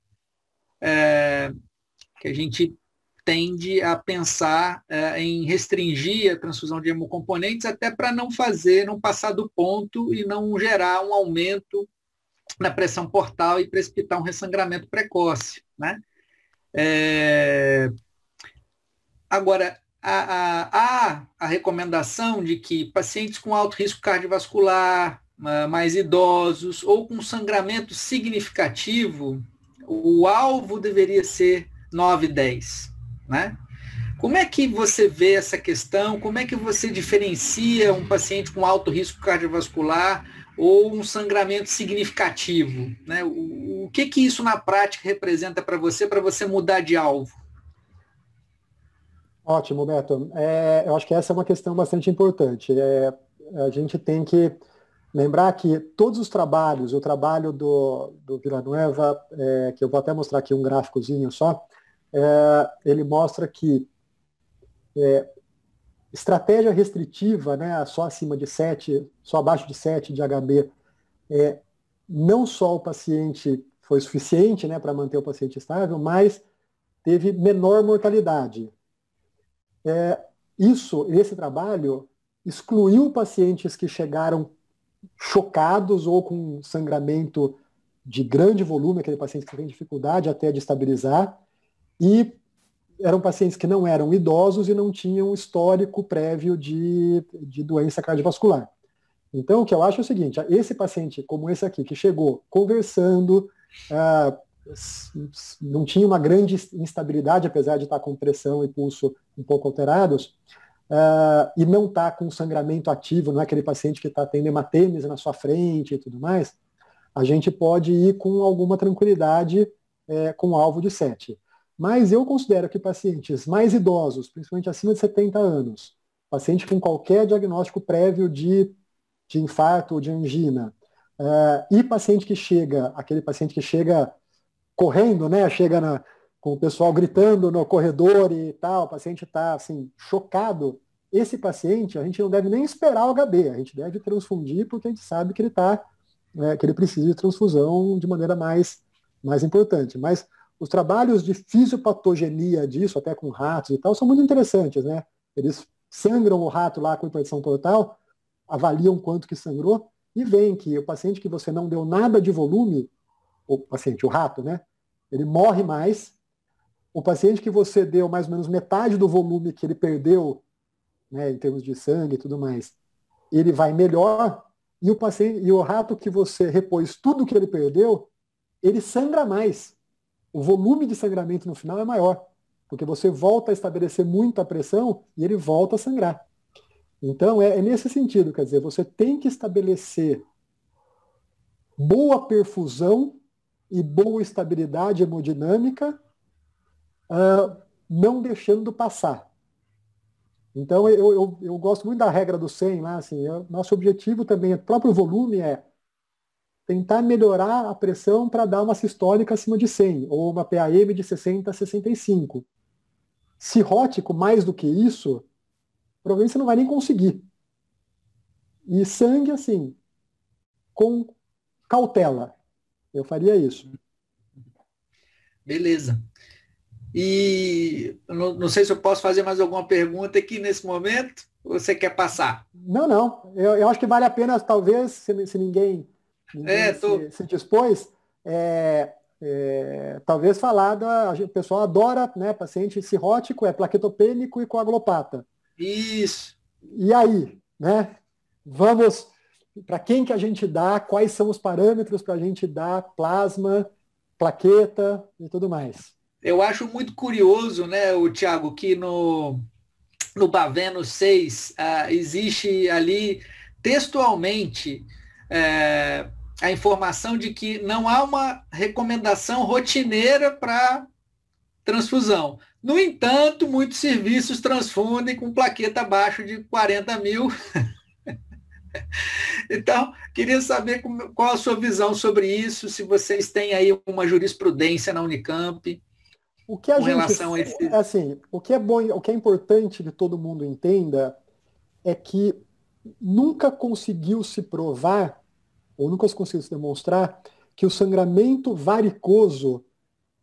A: que a gente tende a pensar em restringir a transfusão de hemocomponentes até para não passar do ponto e não gerar um aumento na pressão portal e precipitar um ressangramento precoce, né? Agora, há a recomendação de que pacientes com alto risco cardiovascular, mais idosos ou com sangramento significativo, o alvo deveria ser 9, 10, né? Como é que você vê essa questão? Como é que você diferencia um paciente com alto risco cardiovascular ou um sangramento significativo, né? O que isso na prática representa para você mudar de alvo?
B: Ótimo, Beto. Eu acho que essa é uma questão bastante importante. A gente tem que lembrar que todos os trabalhos, o trabalho do Villanueva, que eu vou até mostrar aqui um gráficozinho só, ele mostra que estratégia restritiva, né, só acima de 7, só abaixo de 7 de HB, não só o paciente foi suficiente, né, para manter o paciente estável, mas teve menor mortalidade. Esse trabalho excluiu pacientes que chegaram chocados ou com sangramento de grande volume, aquele paciente que tem dificuldade até de estabilizar, e eram pacientes que não eram idosos e não tinham histórico prévio de doença cardiovascular. Então, o que eu acho é o seguinte, esse paciente, como esse aqui, que chegou conversando, não tinha uma grande instabilidade, apesar de estar com pressão e pulso um pouco alterados, e não está com sangramento ativo, não é aquele paciente que está tendo hematêmese na sua frente e tudo mais, a gente pode ir com alguma tranquilidade com alvo de 7. Mas eu considero que pacientes mais idosos, principalmente acima de 70 anos, paciente com qualquer diagnóstico prévio de infarto ou de angina, e paciente que chega, aquele paciente que chega correndo, né, chega com o pessoal gritando no corredor e tal, o paciente está assim, chocado, esse paciente a gente não deve nem esperar o HB, a gente deve transfundir porque a gente sabe que que ele precisa de transfusão de maneira mais importante. Mas os trabalhos de fisiopatogenia disso, até com ratos e tal, são muito interessantes, né? Eles sangram o rato lá com hipertensão portal, avaliam quanto que sangrou e veem que o paciente que você não deu nada de volume, o rato, né? Ele morre mais. O paciente que você deu mais ou menos metade do volume que ele perdeu, né, em termos de sangue e tudo mais, ele vai melhor. E o rato que você repôs tudo que ele perdeu, ele sangra mais. O volume de sangramento no final é maior, porque você volta a estabelecer muita pressão e ele volta a sangrar. Então, é nesse sentido, quer dizer, você tem que estabelecer boa perfusão e boa estabilidade hemodinâmica, não deixando passar. Então, eu gosto muito da regra do 100, lá, assim, nosso objetivo também, o próprio volume é tentar melhorar a pressão para dar uma sistólica acima de 100, ou uma PAM de 60 a 65. Cirrótico, mais do que isso, provavelmente você não vai nem conseguir. E sangue, assim, com cautela. Eu faria isso.
A: Beleza. E não sei se eu posso fazer mais alguma pergunta aqui nesse momento, ou você quer passar?
B: Não. Eu acho que vale a pena, talvez, se ninguém se dispôs, talvez falar o pessoal adora, né, paciente cirrótico, plaquetopênico e coagulopata.
A: Isso.
B: E aí, né? Vamos, para quem que a gente dá, quais são os parâmetros para a gente dar plasma, plaqueta e tudo mais.
A: Eu acho muito curioso, né, Tiago, que no Baveno 6 existe ali textualmente a informação de que não há uma recomendação rotineira para transfusão. No entanto, muitos serviços transfundem com plaqueta abaixo de 40 mil. Então, queria saber qual a sua visão sobre isso, se vocês têm aí uma jurisprudência na Unicamp.
B: O que a gente, relação a esse... assim, o que é bom, o que é importante que todo mundo entenda é que nunca conseguiu se provar, ou nunca conseguiu se demonstrar, que o sangramento varicoso,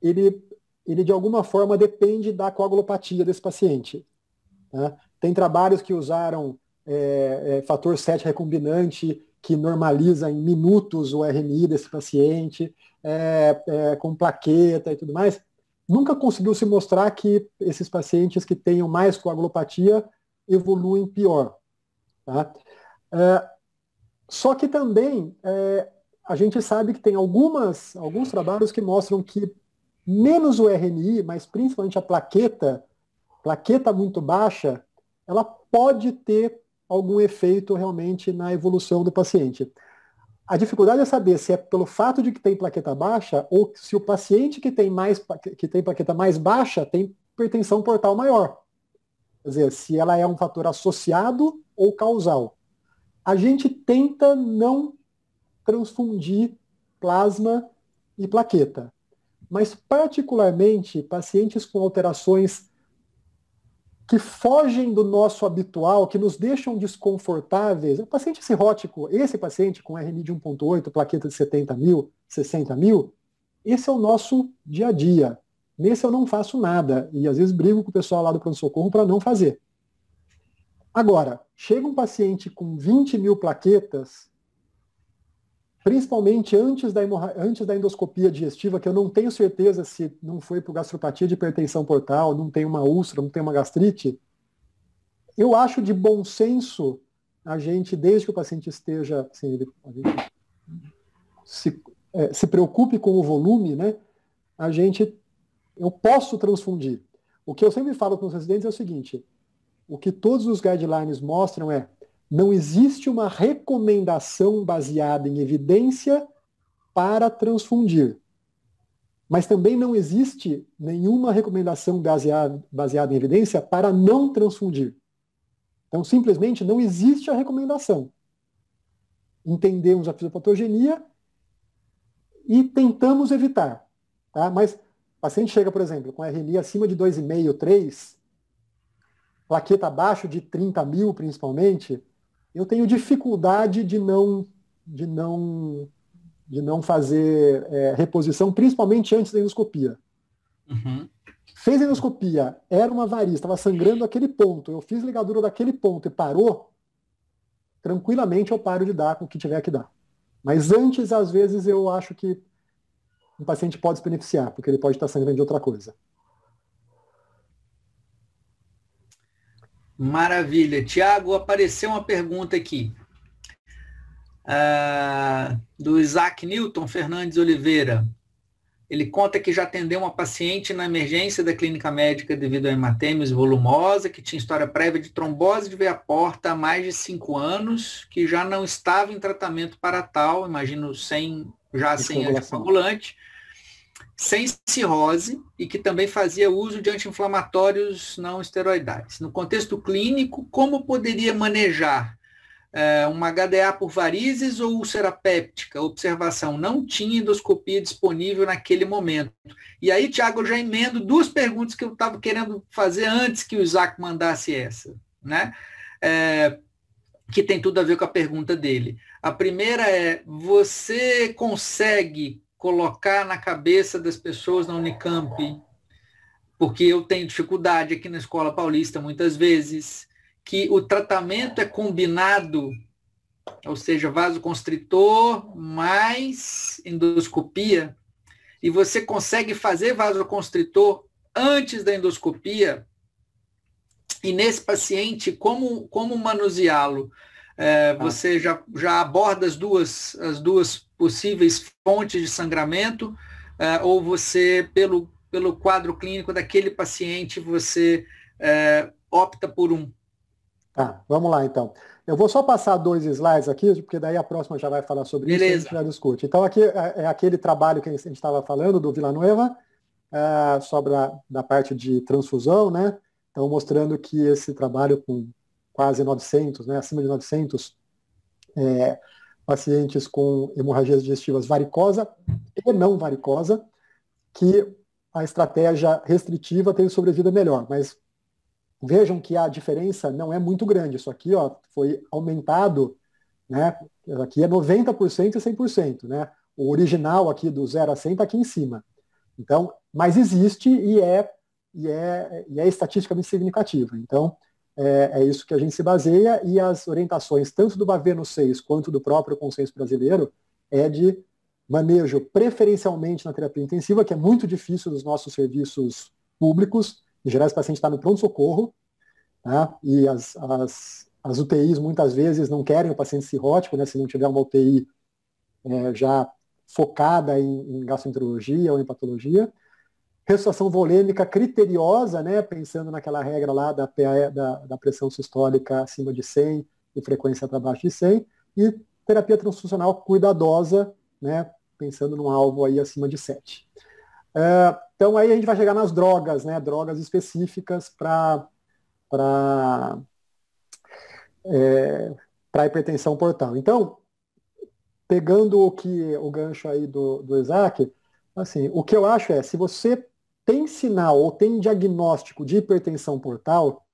B: ele de alguma forma depende da coagulopatia desse paciente. Né? Tem trabalhos que usaram fator 7 recombinante, que normaliza em minutos o RMI desse paciente, com plaqueta e tudo mais. Nunca conseguiu se mostrar que esses pacientes que tenham mais coagulopatia evoluem pior. Tá? Só que também a gente sabe que tem alguns trabalhos que mostram que menos o RNI, mas principalmente a plaqueta muito baixa, ela pode ter algum efeito realmente na evolução do paciente. A dificuldade é saber se é pelo fato de que tem plaqueta baixa ou se o paciente que tem plaqueta mais baixa tem hipertensão portal maior. Quer dizer, se ela é um fator associado ou causal. A gente tenta não transfundir plasma e plaqueta. Mas, particularmente, pacientes com alterações que fogem do nosso habitual, que nos deixam desconfortáveis, o paciente cirrótico, esse paciente com RNI de 1,8, plaqueta de 70 mil, 60 mil, esse é o nosso dia a dia. Nesse eu não faço nada, e às vezes brigo com o pessoal lá do pronto-socorro para não fazer. Agora, chega um paciente com 20 mil plaquetas, principalmente antes da endoscopia digestiva, que eu não tenho certeza se não foi por gastropatia de hipertensão portal, não tem uma úlcera, não tem uma gastrite, eu acho de bom senso a gente, desde que o paciente esteja, assim, a gente se preocupe com o volume, né? Eu posso transfundir. O que eu sempre falo com os residentes é o seguinte: o que todos os guidelines mostram é não existe uma recomendação baseada em evidência para transfundir. Mas também não existe nenhuma recomendação baseada em evidência para não transfundir. Então, simplesmente não existe a recomendação. Entendemos a fisiopatogenia e tentamos evitar. Tá? Mas o paciente chega, por exemplo, com RNI acima de 2,5, 3, plaqueta abaixo de 30 mil, principalmente, eu tenho dificuldade de não fazer reposição, principalmente antes da endoscopia.
A: Uhum.
B: Fez a endoscopia, era uma variz, estava sangrando aquele ponto, eu fiz ligadura daquele ponto e parou, tranquilamente eu paro de dar com o que tiver que dar. Mas antes, às vezes, eu acho que o paciente pode se beneficiar, porque ele pode estar sangrando de outra coisa.
A: Maravilha. Tiago, apareceu uma pergunta aqui. Do Isaac Newton Fernandes Oliveira. Ele conta que já atendeu uma paciente na emergência da clínica médica devido a hematêmese volumosa, que tinha história prévia de trombose de veia porta há mais de 5 anos, que já não estava em tratamento para tal, imagino sem anticoagulante. sem cirrose e que também fazia uso de anti-inflamatórios não esteroidais. No contexto clínico, como poderia manejar uma HDA por varizes ou úlcera péptica? Observação, não tinha endoscopia disponível naquele momento. E aí, Tiago, eu já emendo duas perguntas que eu estava querendo fazer antes que o Isaac mandasse essa, né? Que tem tudo a ver com a pergunta dele. A primeira é, você consegue colocar na cabeça das pessoas na Unicamp, porque eu tenho dificuldade aqui na Escola Paulista muitas vezes, que o tratamento é combinado, ou seja, vasoconstritor mais endoscopia, e você consegue fazer vasoconstritor antes da endoscopia, e nesse paciente, como manuseá-lo? Você já aborda as duas possíveis fontes de sangramento, ou você, pelo quadro clínico daquele paciente, você opta por um?
B: Tá, vamos lá então. Eu vou só passar 2 slides aqui, porque daí a próxima já vai falar sobre isso e a gente já discute. Então aqui é aquele trabalho que a gente estava falando, do Villanueva, sobre da parte de transfusão, né? Então mostrando que esse trabalho com quase 900, né, acima de 900 pacientes com hemorragias digestivas varicosa e não varicosa, que a estratégia restritiva tem sobrevida melhor, mas vejam que a diferença não é muito grande. Isso aqui foi aumentado, né? Aqui é 90% e 100%. Né? O original aqui do 0 a 100 está aqui em cima. Então, mas existe e é estatisticamente significativa. Então, é isso que a gente se baseia, e as orientações, tanto do Baveno 6 quanto do próprio consenso brasileiro, é de manejo preferencialmente na terapia intensiva, que é muito difícil nos nossos serviços públicos. Em geral, esse paciente está no pronto-socorro, tá? E as UTIs muitas vezes não querem o paciente cirrótico, né? Se não tiver uma UTI já focada em gastroenterologia ou em patologia. Ressuscitação volêmica criteriosa, né? Pensando naquela regra lá da pressão sistólica acima de 100 e frequência para baixo de 100. E terapia transfuncional cuidadosa, né? Pensando num alvo aí acima de 7. Então aí a gente vai chegar nas drogas, né? Drogas específicas para hipertensão portal. Então, pegando o gancho aí do Isaac, assim, o que eu acho se você tem sinal ou tem diagnóstico de hipertensão portal,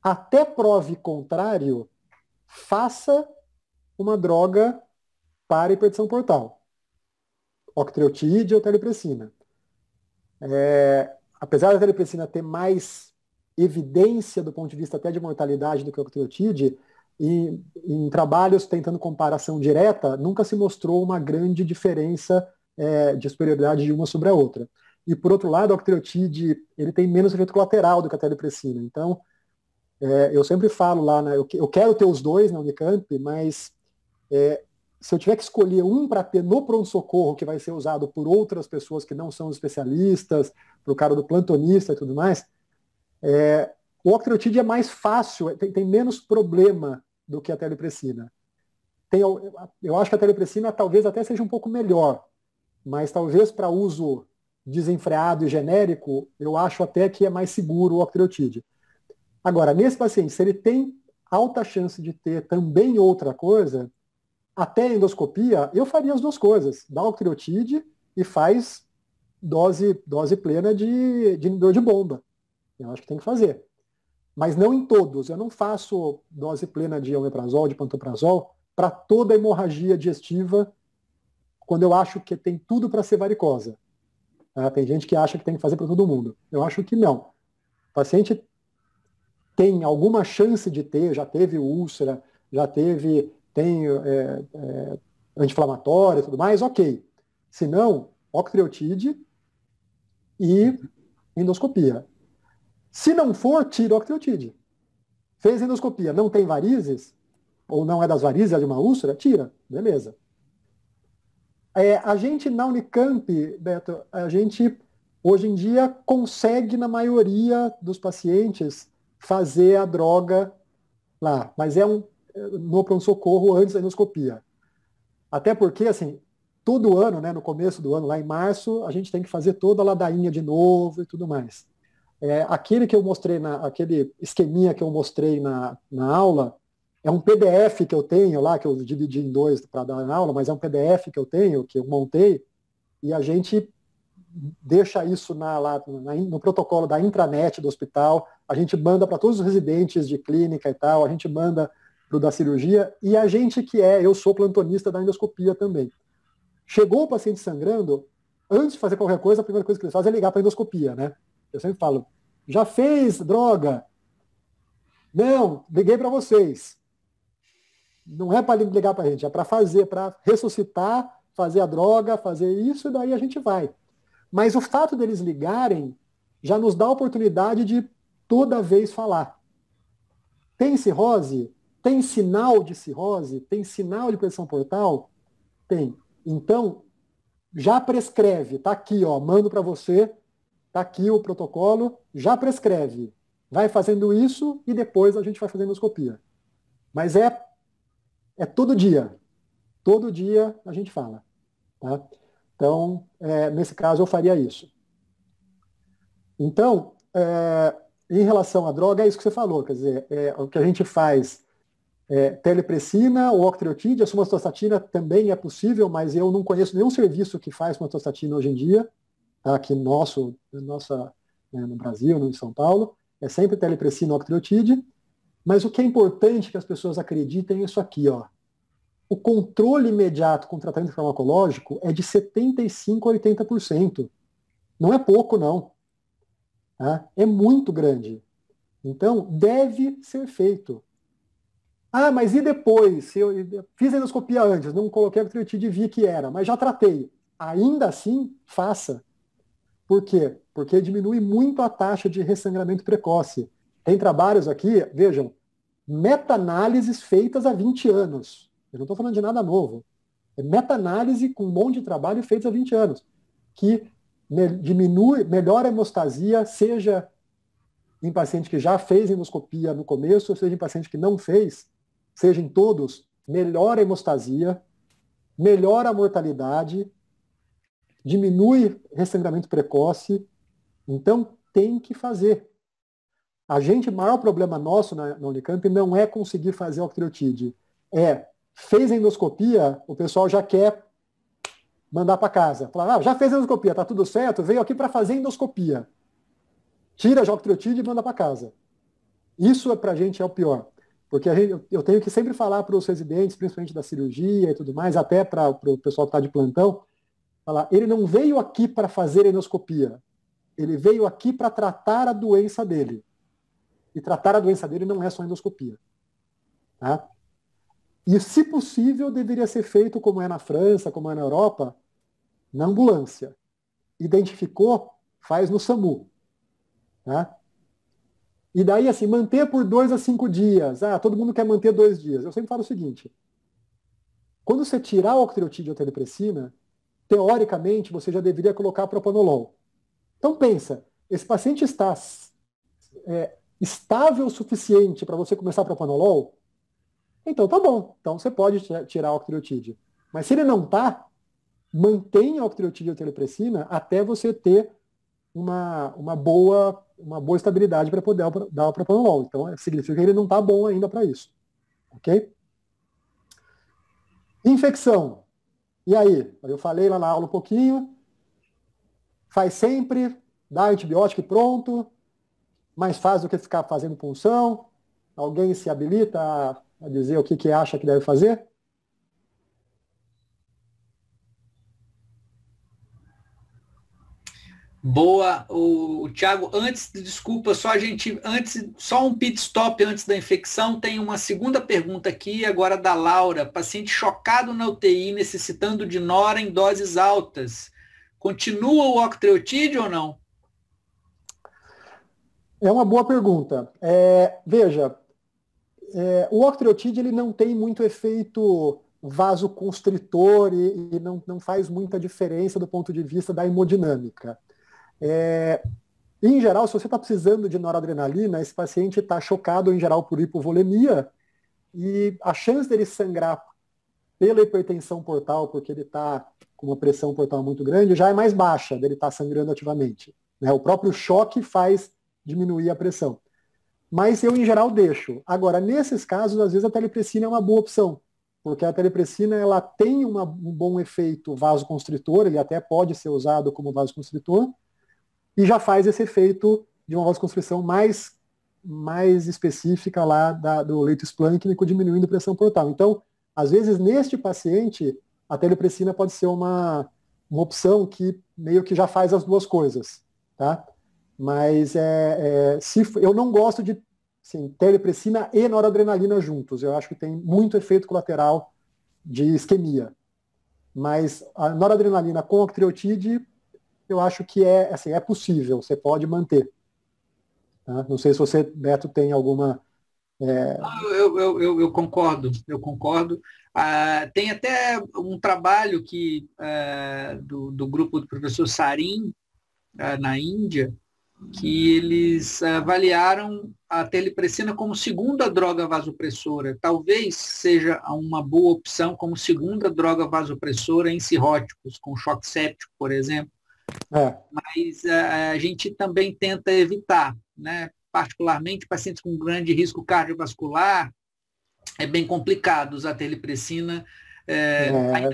B: até prove contrário, faça uma droga para hipertensão portal. Octreotide ou telepressina. Apesar da telepressina ter mais evidência do ponto de vista até de mortalidade do que o octreotide, em trabalhos tentando comparação direta, nunca se mostrou uma grande diferença de superioridade de uma sobre a outra. E, por outro lado, o octreotide ele tem menos efeito colateral do que a telepressina. Então, eu sempre falo lá, né, eu quero ter os dois na Unicamp, mas se eu tiver que escolher um para ter no pronto-socorro, que vai ser usado por outras pessoas que não são especialistas, para o cara do plantonista e tudo mais, o octreotide é mais fácil, tem menos problema do que a telepressina. Eu acho que a telepressina talvez até seja um pouco melhor, mas talvez para uso desenfreado e genérico, eu acho até que é mais seguro o octreotide. Agora, nesse paciente, se ele tem alta chance de ter também outra coisa, até a endoscopia, eu faria as duas coisas. Dá octreotide e faz dose plena de inibidor de bomba. Eu acho que tem que fazer. Mas não em todos. Eu não faço dose plena de omeprazol, de pantoprazol, para toda a hemorragia digestiva, quando eu acho que tem tudo para ser varicosa. Tem gente que acha que tem que fazer para todo mundo. Eu acho que não. O paciente tem alguma chance de ter, já teve úlcera, tem anti-inflamatório e tudo mais, ok. Se não, octreotide e endoscopia. Se não for, tira o octreotide. Fez endoscopia, não tem varizes, ou não é das varizes, é de uma úlcera, tira, beleza. A gente na Unicamp, Beto, a gente hoje em dia consegue, na maioria dos pacientes, fazer a droga lá, mas no pronto-socorro antes da endoscopia. Até porque, assim, todo ano, né, no começo do ano, lá em março, a gente tem que fazer toda a ladainha de novo e tudo mais. Aquele que eu mostrei, aquele esqueminha que eu mostrei na aula, é um PDF que eu tenho lá, que eu dividi em dois para dar na aula, mas é um PDF que eu tenho, que eu montei, e a gente deixa isso no protocolo da intranet do hospital, a gente manda para todos os residentes de clínica e tal, a gente manda para o da cirurgia, e a gente eu sou plantonista da endoscopia também. Chegou o paciente sangrando, antes de fazer qualquer coisa, a primeira coisa que eles fazem é ligar para a endoscopia, né? Eu sempre falo, já fez droga? Não, liguei para vocês. Não é para ligar para a gente, é para fazer, para ressuscitar, fazer a droga, fazer isso, e daí a gente vai. Mas o fato deles ligarem já nos dá a oportunidade de toda vez falar. Tem cirrose? Tem sinal de cirrose? Tem sinal de pressão portal? Tem. Então, já prescreve. Está aqui, ó, mando para você. Está aqui o protocolo. Já prescreve. Vai fazendo isso e depois a gente vai fazendo endoscopia. Mas é todo dia. Todo dia a gente fala. Tá? Então, nesse caso, eu faria isso. Então, em relação à droga, é isso que você falou. Quer dizer, o que a gente faz telepressina ou octreotide, a somatostatina também é possível, mas eu não conheço nenhum serviço que faz somatostatina hoje em dia, tá? Aqui no Brasil, em São Paulo, é sempre telepressina ou octreotide, mas o que é importante que as pessoas acreditem é isso aqui, ó. O controle imediato com tratamento farmacológico é de 75% a 80%. Não é pouco, não. Tá? É muito grande. Então, deve ser feito. Ah, mas e depois? Se eu fiz a endoscopia antes, não coloquei a octreotide e vi que era, mas já tratei. Ainda assim, faça. Por quê? Porque diminui muito a taxa de ressangramento precoce. Tem trabalhos aqui, vejam, meta-análises feitas há 20 anos. Eu não estou falando de nada novo. É meta-análise com um monte de trabalho feitos há 20 anos, que melhora a hemostasia, seja em paciente que já fez endoscopia no começo, ou seja em paciente que não fez, seja em todos, melhora a hemostasia, melhora a mortalidade, diminui ressangramento precoce. Então, tem que fazer. O maior problema nosso na Unicamp não é conseguir fazer a octreotide. Fez a endoscopia, o pessoal já quer mandar para casa. Falar, já fez a endoscopia, tá tudo certo, veio aqui para fazer endoscopia. Tira a octreotide e manda para casa. Isso para a gente é o pior. Porque eu tenho que sempre falar para os residentes, principalmente da cirurgia e tudo mais, até para o pessoal que está de plantão, falar, ele não veio aqui para fazer endoscopia, ele veio aqui para tratar a doença dele. E tratar a doença dele não é só endoscopia. Tá? E, se possível, deveria ser feito, como é na França, como é na Europa, na ambulância. Identificou, faz no SAMU. Tá? E daí, assim, manter por 2 a 5 dias. Todo mundo quer manter 2 dias. Eu sempre falo o seguinte, quando você tirar o octreotide ou telepressina, teoricamente, você já deveria colocar propanolol. Então, pensa, esse paciente está estável o suficiente para você começar propanolol? Então, tá bom. Então, você pode tirar a octreotide. Mas se ele não está, mantenha a octreotide ou telepressina até você ter uma boa estabilidade para poder dar o propanolol. Então, significa que ele não está bom ainda para isso. Ok? Infecção. E aí? Eu falei lá na aula um pouquinho. Faz sempre, dá antibiótico e pronto. Mais fácil do que ficar fazendo punção. Alguém se habilita a dizer o que acha que deve fazer?
A: Boa, o Thiago, desculpa, só um pit stop antes da infecção, tem uma segunda pergunta aqui, agora da Laura, paciente chocado na UTI, necessitando de nora em doses altas, continua o octreotide ou não?
B: É uma boa pergunta. Veja, o octreotide ele não tem muito efeito vasoconstritor e não faz muita diferença do ponto de vista da hemodinâmica. Em geral, se você está precisando de noradrenalina, esse paciente está chocado, em geral, por hipovolemia, e a chance dele sangrar pela hipertensão portal, porque ele está com uma pressão portal muito grande, já é mais baixa dele estar sangrando ativamente. Né? O próprio choque faz diminuir a pressão. Mas eu, em geral, deixo. Agora, nesses casos, às vezes a telepressina é uma boa opção, porque a telepressina ela tem um bom efeito vasoconstritor, ele até pode ser usado como vasoconstritor, e já faz esse efeito de uma vasoconstrição mais específica lá do leito esplâncnico, diminuindo a pressão portal. Então, às vezes, neste paciente, a telepressina pode ser uma opção que meio que já faz as duas coisas, tá? Mas eu não gosto de telepressina e noradrenalina juntos. Eu acho que tem muito efeito colateral de isquemia. Mas a noradrenalina com octreotide, eu acho que é possível, você pode manter. Tá? Não sei se você, Beto, tem alguma...
A: Eu concordo, eu concordo. Tem até um trabalho do grupo do professor Sarin, na Índia, que eles avaliaram a telepressina como segunda droga vasopressora. Talvez seja uma boa opção como segunda droga vasopressora em cirróticos, com choque séptico, por exemplo. Mas a gente também tenta evitar, né? Particularmente pacientes com grande risco cardiovascular, é bem complicado usar telepressina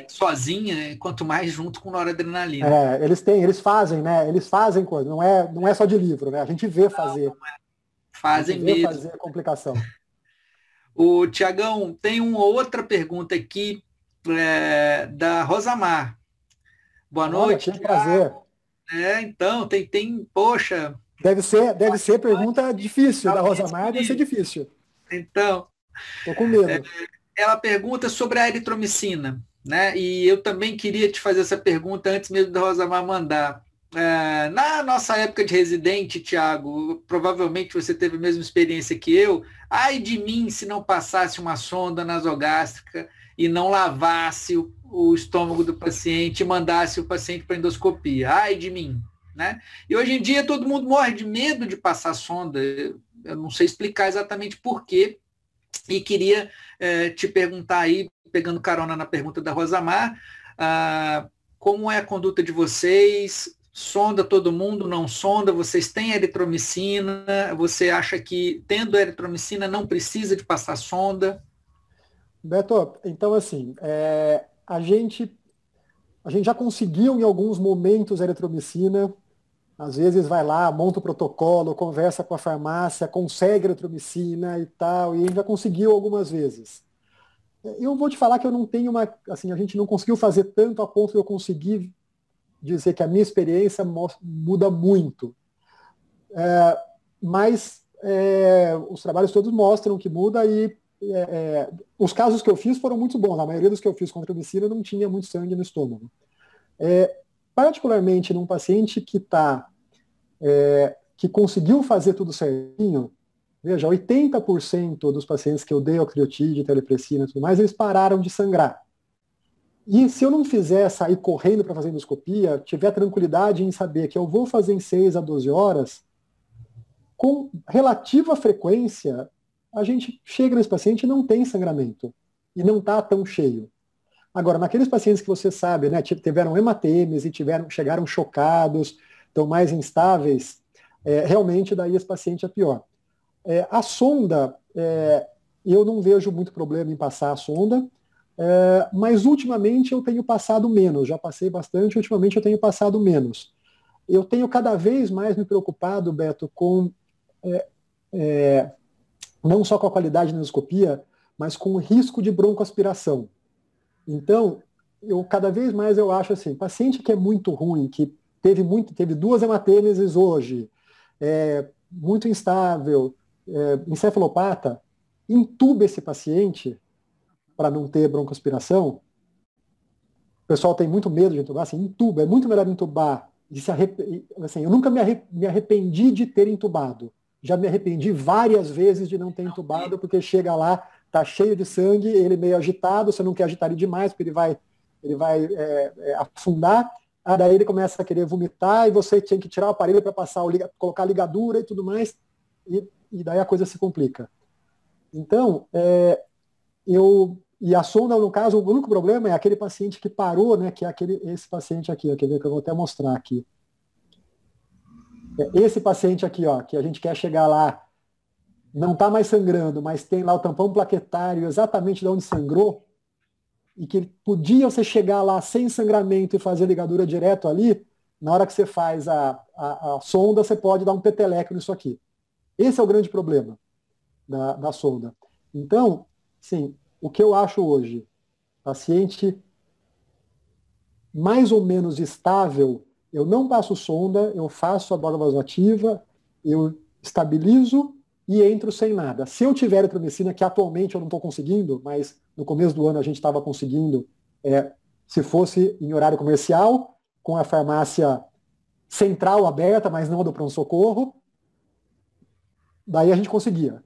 A: sozinha, quanto mais junto com noradrenalina.
B: Eles fazem, né? Eles fazem coisa, não é só de livro, né? A gente vê fazer.
A: Fazem mesmo.
B: Fazer a complicação.
A: O Tiagão, tem uma outra pergunta aqui da Rosamar. Boa noite.
B: Que prazer.
A: Então, poxa.
B: Deve ser pergunta difícil da Rosamar, deve ser difícil.
A: Então,
B: tô com medo.
A: Ela pergunta sobre a eritromicina, né? E eu também queria te fazer essa pergunta antes mesmo da Rosamar mandar. Na nossa época de residente, Tiago, provavelmente você teve a mesma experiência que eu. Ai de mim se não passasse uma sonda nasogástrica e não lavasse o estômago do paciente e mandasse o paciente para endoscopia. Ai de mim, né? E hoje em dia todo mundo morre de medo de passar sonda. Eu não sei explicar exatamente por quê. E queria te perguntar aí, pegando carona na pergunta da Rosamar, como é a conduta de vocês? Sonda todo mundo, não sonda? Vocês têm eritromicina? Você acha que, tendo eritromicina, não precisa de passar sonda?
B: Beto, então assim, a gente já conseguiu em alguns momentos eritromicina. Às vezes vai lá, monta o protocolo, conversa com a farmácia, consegue eritromicina e tal, e a gente já conseguiu algumas vezes. Eu vou te falar que eu não tenho a gente não conseguiu fazer tanto a ponto de eu conseguir dizer que a minha experiência muda muito. Mas os trabalhos todos mostram que muda e os casos que eu fiz foram muito bons. A maioria dos que eu fiz com eritromicina não tinha muito sangue no estômago. Particularmente num paciente que conseguiu fazer tudo certinho, veja, 80% dos pacientes que eu dei octreotide, telepressina e tudo mais, eles pararam de sangrar. E se eu não fizer sair correndo para fazer endoscopia, tiver tranquilidade em saber que eu vou fazer em 6 a 12 horas, com relativa frequência, a gente chega nesse paciente e não tem sangramento. E não está tão cheio. Agora, naqueles pacientes que você sabe, né, tiveram hematêmese e chegaram chocados, estão mais instáveis, realmente daí esse paciente é pior. A sonda, eu não vejo muito problema em passar a sonda, mas ultimamente eu tenho passado menos, já passei bastante, ultimamente eu tenho passado menos. Eu tenho cada vez mais me preocupado, Beto, com não só com a qualidade da endoscopia, mas com o risco de broncoaspiração. Então, cada vez mais eu acho assim, paciente que é muito ruim, que teve 2 hematêmeses hoje, muito instável, encefalopata, intuba esse paciente para não ter broncoaspiração. O pessoal tem muito medo de intubar, assim, intuba, é muito melhor intubar. Assim, eu nunca me arrependi de ter intubado. Já me arrependi várias vezes de não ter intubado, porque chega lá, tá cheio de sangue, ele meio agitado, você não quer agitar ele demais, porque ele vai afundar, daí ele começa a querer vomitar, e você tem que tirar o aparelho para colocar a ligadura e tudo mais, e daí a coisa se complica. Então, eu E a sonda, no caso, o único problema é aquele paciente que parou, né, que é esse paciente aqui, ó, quer ver que eu vou até mostrar aqui. Esse paciente aqui, ó, que a gente quer chegar lá, não está mais sangrando, mas tem lá o tampão plaquetário exatamente de onde sangrou, e que podia você chegar lá sem sangramento e fazer ligadura direto ali, na hora que você faz a sonda, você pode dar um peteleco nisso aqui. Esse é o grande problema da sonda. Então, sim, o que eu acho hoje, paciente mais ou menos estável, eu não passo sonda, eu faço a droga vasoativa, eu estabilizo e entro sem nada. Se eu tiver eritromicina, que atualmente eu não estou conseguindo, mas no começo do ano a gente estava conseguindo, se fosse em horário comercial, com a farmácia central aberta, mas não a do pronto-socorro, daí a gente conseguia.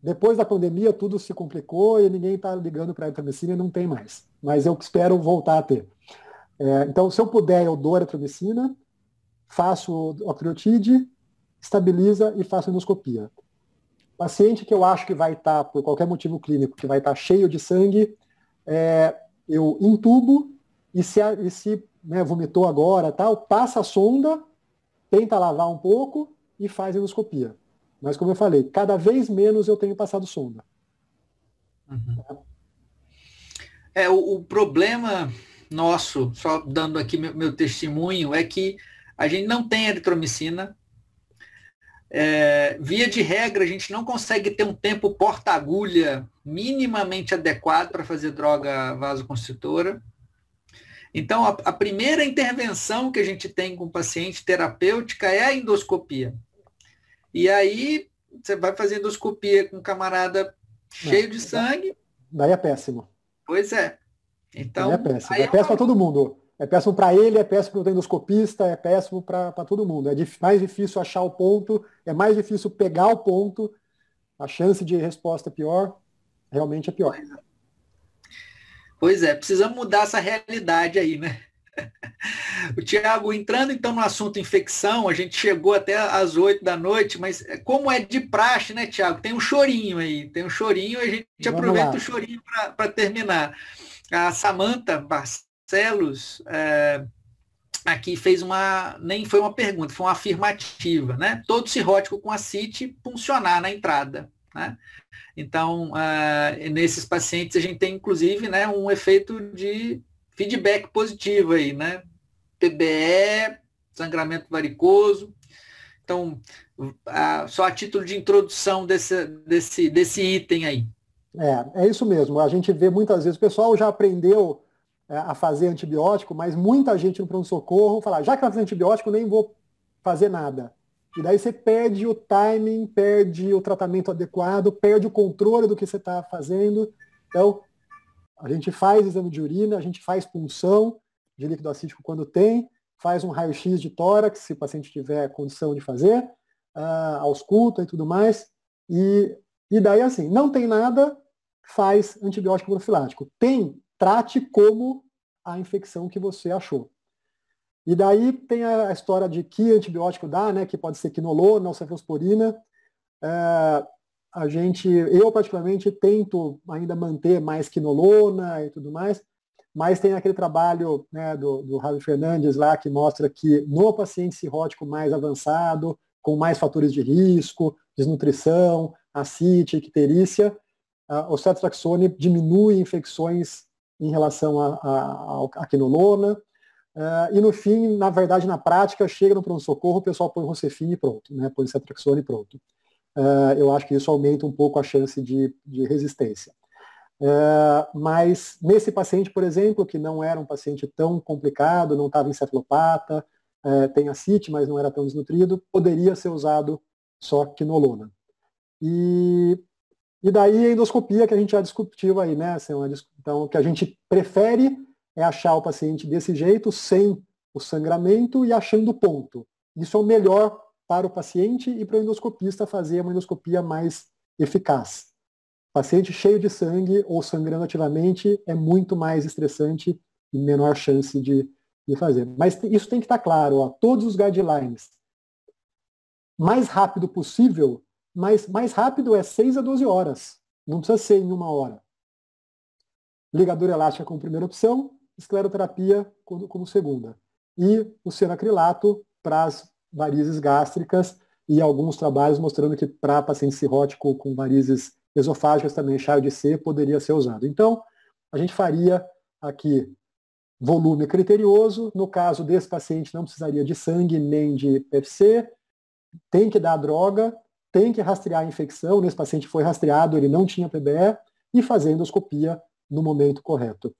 B: Depois da pandemia, tudo se complicou e ninguém está ligando para a eritromicina e não tem mais. Mas eu espero voltar a ter. Então, se eu puder, eu dou eritromicina, faço octreotide, estabiliza e faço endoscopia. Paciente que eu acho que vai estar, por qualquer motivo clínico, que vai estar cheio de sangue, eu intubo e se né, vomitou agora, tal, passa a sonda, tenta lavar um pouco e faz endoscopia. Mas como eu falei, cada vez menos eu tenho passado sonda.
A: Uhum. O problema nosso, só dando aqui meu testemunho, é que a gente não tem eritromicina. Via de regra, a gente não consegue ter um tempo porta-agulha minimamente adequado para fazer droga vasoconstritora. Então, a primeira intervenção que a gente tem com o paciente terapêutica é a endoscopia. E aí, você vai fazer endoscopia com um camarada cheio de sangue.
B: Daí é péssimo.
A: Pois é. Então,
B: é péssimo. É péssimo para todo mundo. É péssimo para ele, é péssimo para o endoscopista, é péssimo para todo mundo. É mais difícil achar o ponto, é mais difícil pegar o ponto, a chance de resposta é pior, realmente é pior.
A: Pois é, precisamos mudar essa realidade aí, né? O Tiago, entrando então no assunto infecção, a gente chegou até às 8 da noite, mas como é de praxe, né, Tiago? Tem um chorinho aí, tem um chorinho e a gente aproveita o chorinho para terminar. A Samantha Barcelos aqui fez nem foi uma pergunta, foi uma afirmativa, né? Todo cirrótico com ascite funcionar na entrada, né? Então, nesses pacientes a gente tem inclusive, né, um efeito de feedback positivo aí, né? PBE, sangramento varicoso. Então, só a título de introdução desse item aí.
B: É isso mesmo. A gente vê muitas vezes, o pessoal já aprendeu a fazer antibiótico, mas muita gente no pronto-socorro fala, já que vai fazer antibiótico, nem vou fazer nada. E daí você perde o timing, perde o tratamento adequado, perde o controle do que você está fazendo. Então, a gente faz exame de urina, a gente faz punção de líquido acítico quando tem, faz um raio-x de tórax, se o paciente tiver condição de fazer, ausculta e tudo mais. E daí, assim, não tem nada, faz antibiótico profilático. Trate como a infecção que você achou. E daí tem a história de que antibiótico dá, né, que pode ser quinolona ou cefalosporina. Eu particularmente tento ainda manter mais quinolona e tudo mais, mas tem aquele trabalho, né, do Javi Fernandes lá que mostra que no paciente cirrótico mais avançado, com mais fatores de risco, desnutrição, ascite, icterícia, o ceftriaxone diminui infecções em relação à quinolona. E no fim, na verdade, na prática, chega no pronto-socorro, o pessoal põe Rocefin e pronto, né? Põe ceftriaxone e pronto. Eu acho que isso aumenta um pouco a chance de resistência. Mas nesse paciente, por exemplo, que não era um paciente tão complicado, não estava encefalopata, tem ascite, mas não era tão desnutrido, poderia ser usado só quinolona. E daí a endoscopia que a gente já discutiu aí, né? Então, o que a gente prefere é achar o paciente desse jeito, sem o sangramento e achando o ponto. Isso é o melhor para o paciente e para o endoscopista fazer uma endoscopia mais eficaz. Paciente cheio de sangue ou sangrando ativamente é muito mais estressante e menor chance de fazer. Mas isso tem que estar claro, ó, todos os guidelines. Mais rápido possível, mas mais rápido é 6 a 12 horas. Não precisa ser em 1 hora. ligadura elástica como primeira opção, escleroterapia como segunda. E o cianoacrilato para as varizes gástricas e alguns trabalhos mostrando que para paciente cirrótico com varizes esofágicas também, chaio de C, poderia ser usado. Então, a gente faria aqui volume criterioso. No caso desse paciente, não precisaria de sangue nem de PFC. Tem que dar a droga, tem que rastrear a infecção. Nesse paciente foi rastreado, ele não tinha PBE, e fazer endoscopia no momento correto.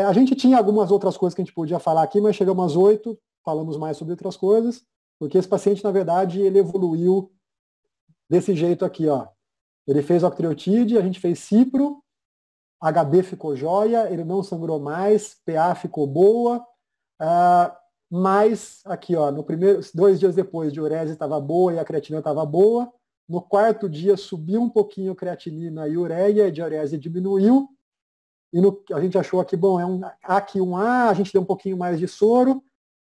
B: A gente tinha algumas outras coisas que a gente podia falar aqui, mas chegamos às 8, falamos mais sobre outras coisas, porque esse paciente, na verdade, ele evoluiu desse jeito aqui, ó. Ele fez octreotide, a gente fez cipro, HB ficou jóia, ele não sangrou mais, PA ficou boa, mas aqui, ó, no primeiro, 2 dias depois, a diurese estava boa e a creatinina estava boa. No 4º dia subiu um pouquinho a creatinina e ureia, a diurese diminuiu. E a gente achou aqui, bom, é um AQ1A, a gente deu um pouquinho mais de soro.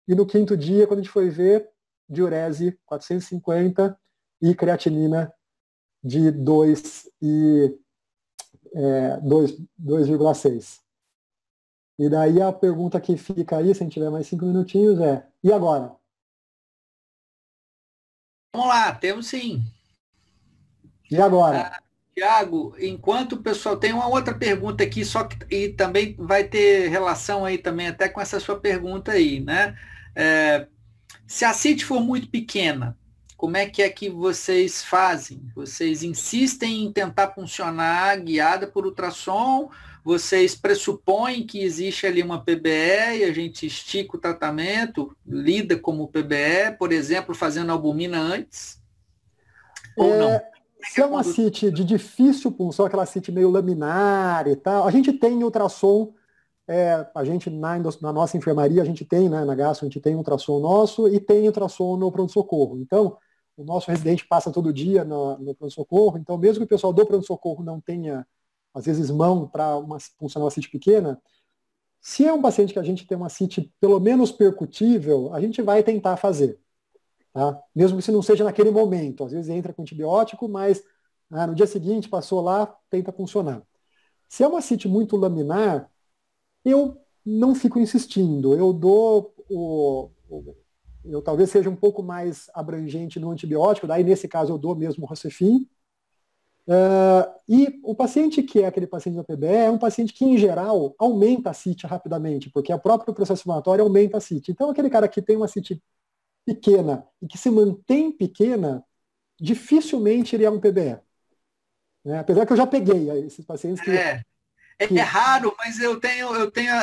B: E no 5º dia, quando a gente foi ver, diurese 450 e creatinina de 2,6. E daí a pergunta que fica aí, se a gente tiver mais 5 minutinhos, e agora?
A: Vamos lá, temos sim.
B: E agora?
A: Tiago, enquanto o pessoal tem uma outra pergunta aqui, e também vai ter relação aí também até com essa sua pergunta aí, né? Se a CIT for muito pequena, como é que vocês fazem? Vocês insistem em tentar funcionar guiada por ultrassom? Vocês pressupõem que existe ali uma PBE e a gente estica o tratamento, lida como PBE, por exemplo, fazendo albumina antes? Ou não?
B: Se é uma CIT de difícil punção, aquela CIT meio laminar e tal, a gente tem ultrassom, a gente na nossa enfermaria, a gente tem, né, na gastro, a gente tem ultrassom nosso e tem ultrassom no pronto-socorro. Então, o nosso residente passa todo dia no pronto-socorro, então mesmo que o pessoal do pronto-socorro não tenha, às vezes, mão para funcionar uma CIT pequena, se é um paciente que a gente tem uma CIT pelo menos percutível, a gente vai tentar fazer. Tá? Mesmo que se não seja naquele momento, às vezes entra com antibiótico, mas no dia seguinte passou lá, tenta funcionar. Se é uma CIT muito laminar, eu não fico insistindo, eu talvez seja um pouco mais abrangente no antibiótico, daí nesse caso eu dou mesmo o Rocefin. E o paciente que é aquele paciente da PBE é um paciente que, em geral, aumenta a CIT rapidamente, porque o próprio processo inflamatório aumenta a CIT. Então, aquele cara que tem uma CIT pequena e que se mantém pequena, dificilmente ele é um PBE. Apesar que eu já peguei esses pacientes que...
A: É raro, mas eu tenho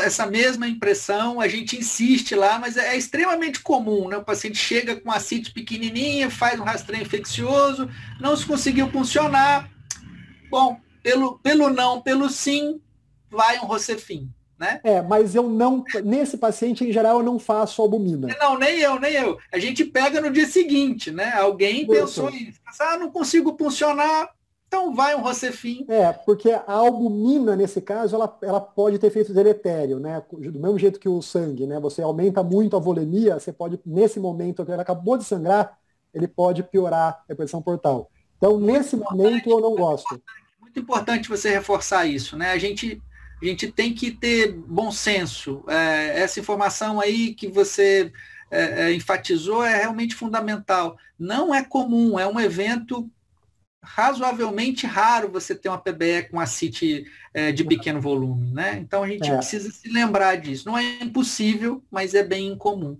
A: essa mesma impressão, a gente insiste lá, mas é extremamente comum, né? O paciente chega com a CIT pequenininha, faz um rastreio infeccioso, não se conseguiu funcionar, bom, pelo sim, vai um Rocefin, né?
B: Mas eu não, nesse paciente, em geral, eu não faço albumina.
A: Não, nem eu. A gente pega no dia seguinte, né? Alguém pensou isso, não consigo funcionar, então vai um Rocefin.
B: Porque a albumina, nesse caso, ela pode ter efeito deletério, né? Do mesmo jeito que o sangue, né? Você aumenta muito a volemia, você pode, nesse momento que ele acabou de sangrar, ele pode piorar a pressão portal. Então, nesse momento, eu não gosto.
A: Muito importante você reforçar isso, né? A gente tem que ter bom senso. Essa informação aí que você enfatizou é realmente fundamental. Não é comum, é um evento razoavelmente raro você ter uma PBE com a CIT de pequeno volume, né? Então a gente precisa se lembrar disso. Não é impossível, mas é bem incomum.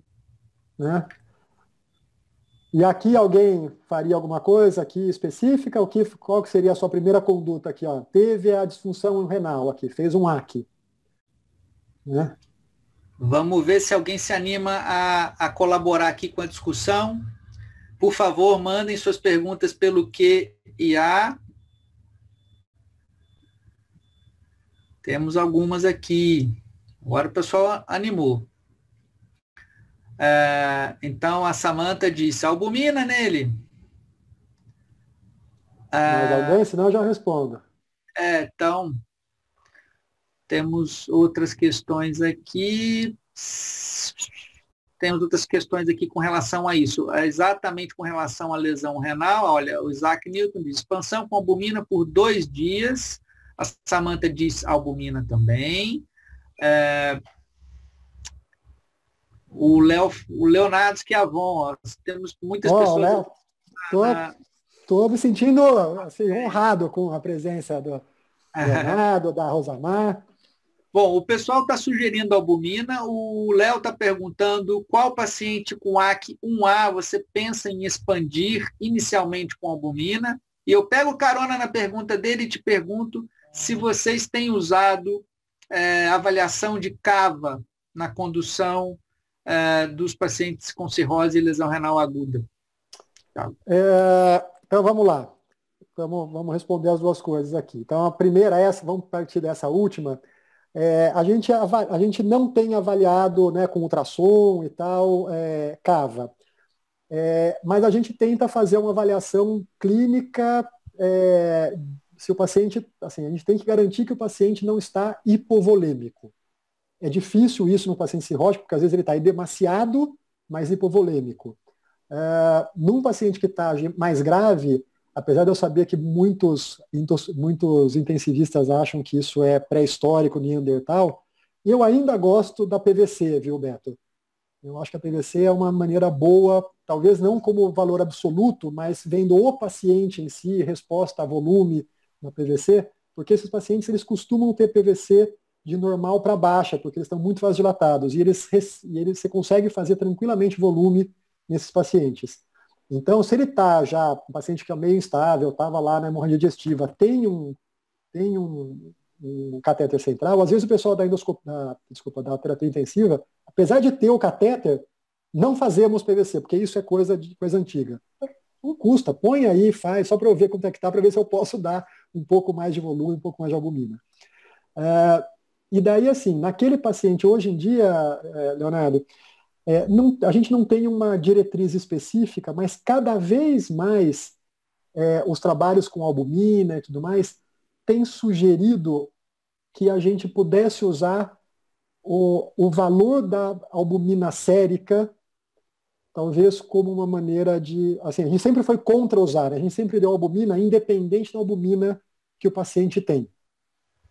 B: E aqui alguém faria alguma coisa aqui específica? Qual que seria a sua primeira conduta aqui? Ó? Teve a disfunção renal aqui, fez um AC. Né?
A: Vamos ver se alguém se anima a colaborar aqui com a discussão. Por favor, mandem suas perguntas pelo Q&A. Temos algumas aqui. Agora o pessoal animou. Então, a Samantha disse, albumina nele.
B: Mais alguém? Senão eu já respondo.
A: Então, temos outras questões aqui. Temos outras questões aqui com relação a isso. Exatamente com relação à lesão renal. Olha, o Isaac Newton diz, expansão com albumina por 2 dias, A Samanta diz albumina também. O Leonardo Schiavon, temos muitas pessoas...
B: Estou me sentindo assim, honrado com a presença do Leonardo, da Rosamar.
A: Bom, o pessoal está sugerindo albumina, o Léo está perguntando qual paciente com AC 1A você pensa em expandir inicialmente com albumina, e eu pego carona na pergunta dele e te pergunto se vocês têm usado avaliação de CAVA na condução dos pacientes com cirrose e lesão renal aguda. Tá.
B: Então vamos lá, vamos responder as duas coisas aqui. Então a primeira, vamos partir dessa última. A gente não tem avaliado, né, com ultrassom e tal, CAVA. Mas a gente tenta fazer uma avaliação clínica se o paciente, assim, a gente tem que garantir que o paciente não está hipovolêmico. É difícil isso no paciente cirrótico, porque às vezes ele está demasiado, mas hipovolêmico. Num paciente que está mais grave, apesar de eu saber que muitos intensivistas acham que isso é pré-histórico, neandertal, eu ainda gosto da PVC, viu, Beto? Eu acho que a PVC é uma maneira boa, talvez não como valor absoluto, mas vendo o paciente em si, resposta a volume na PVC, porque esses pacientes eles costumam ter PVC de normal para baixa, porque eles estão muito vasodilatados, e você consegue fazer tranquilamente volume nesses pacientes. Então, se ele está já, um paciente que é meio instável, estava lá na hemorragia digestiva, tem um catéter central, às vezes o pessoal da terapia intensiva, apesar de ter o catéter, não fazemos PVC, porque isso é coisa antiga. Não custa, põe aí, faz, só para eu ver quanto é que está, para ver se eu posso dar um pouco mais de volume, um pouco mais de albumina. E daí, assim, naquele paciente, hoje em dia, Leonardo, a gente não tem uma diretriz específica, mas cada vez mais os trabalhos com albumina e tudo mais têm sugerido que a gente pudesse usar o valor da albumina sérica, talvez como uma maneira de... Assim, a gente sempre foi contra usar, a gente sempre deu albumina independente da albumina que o paciente tem.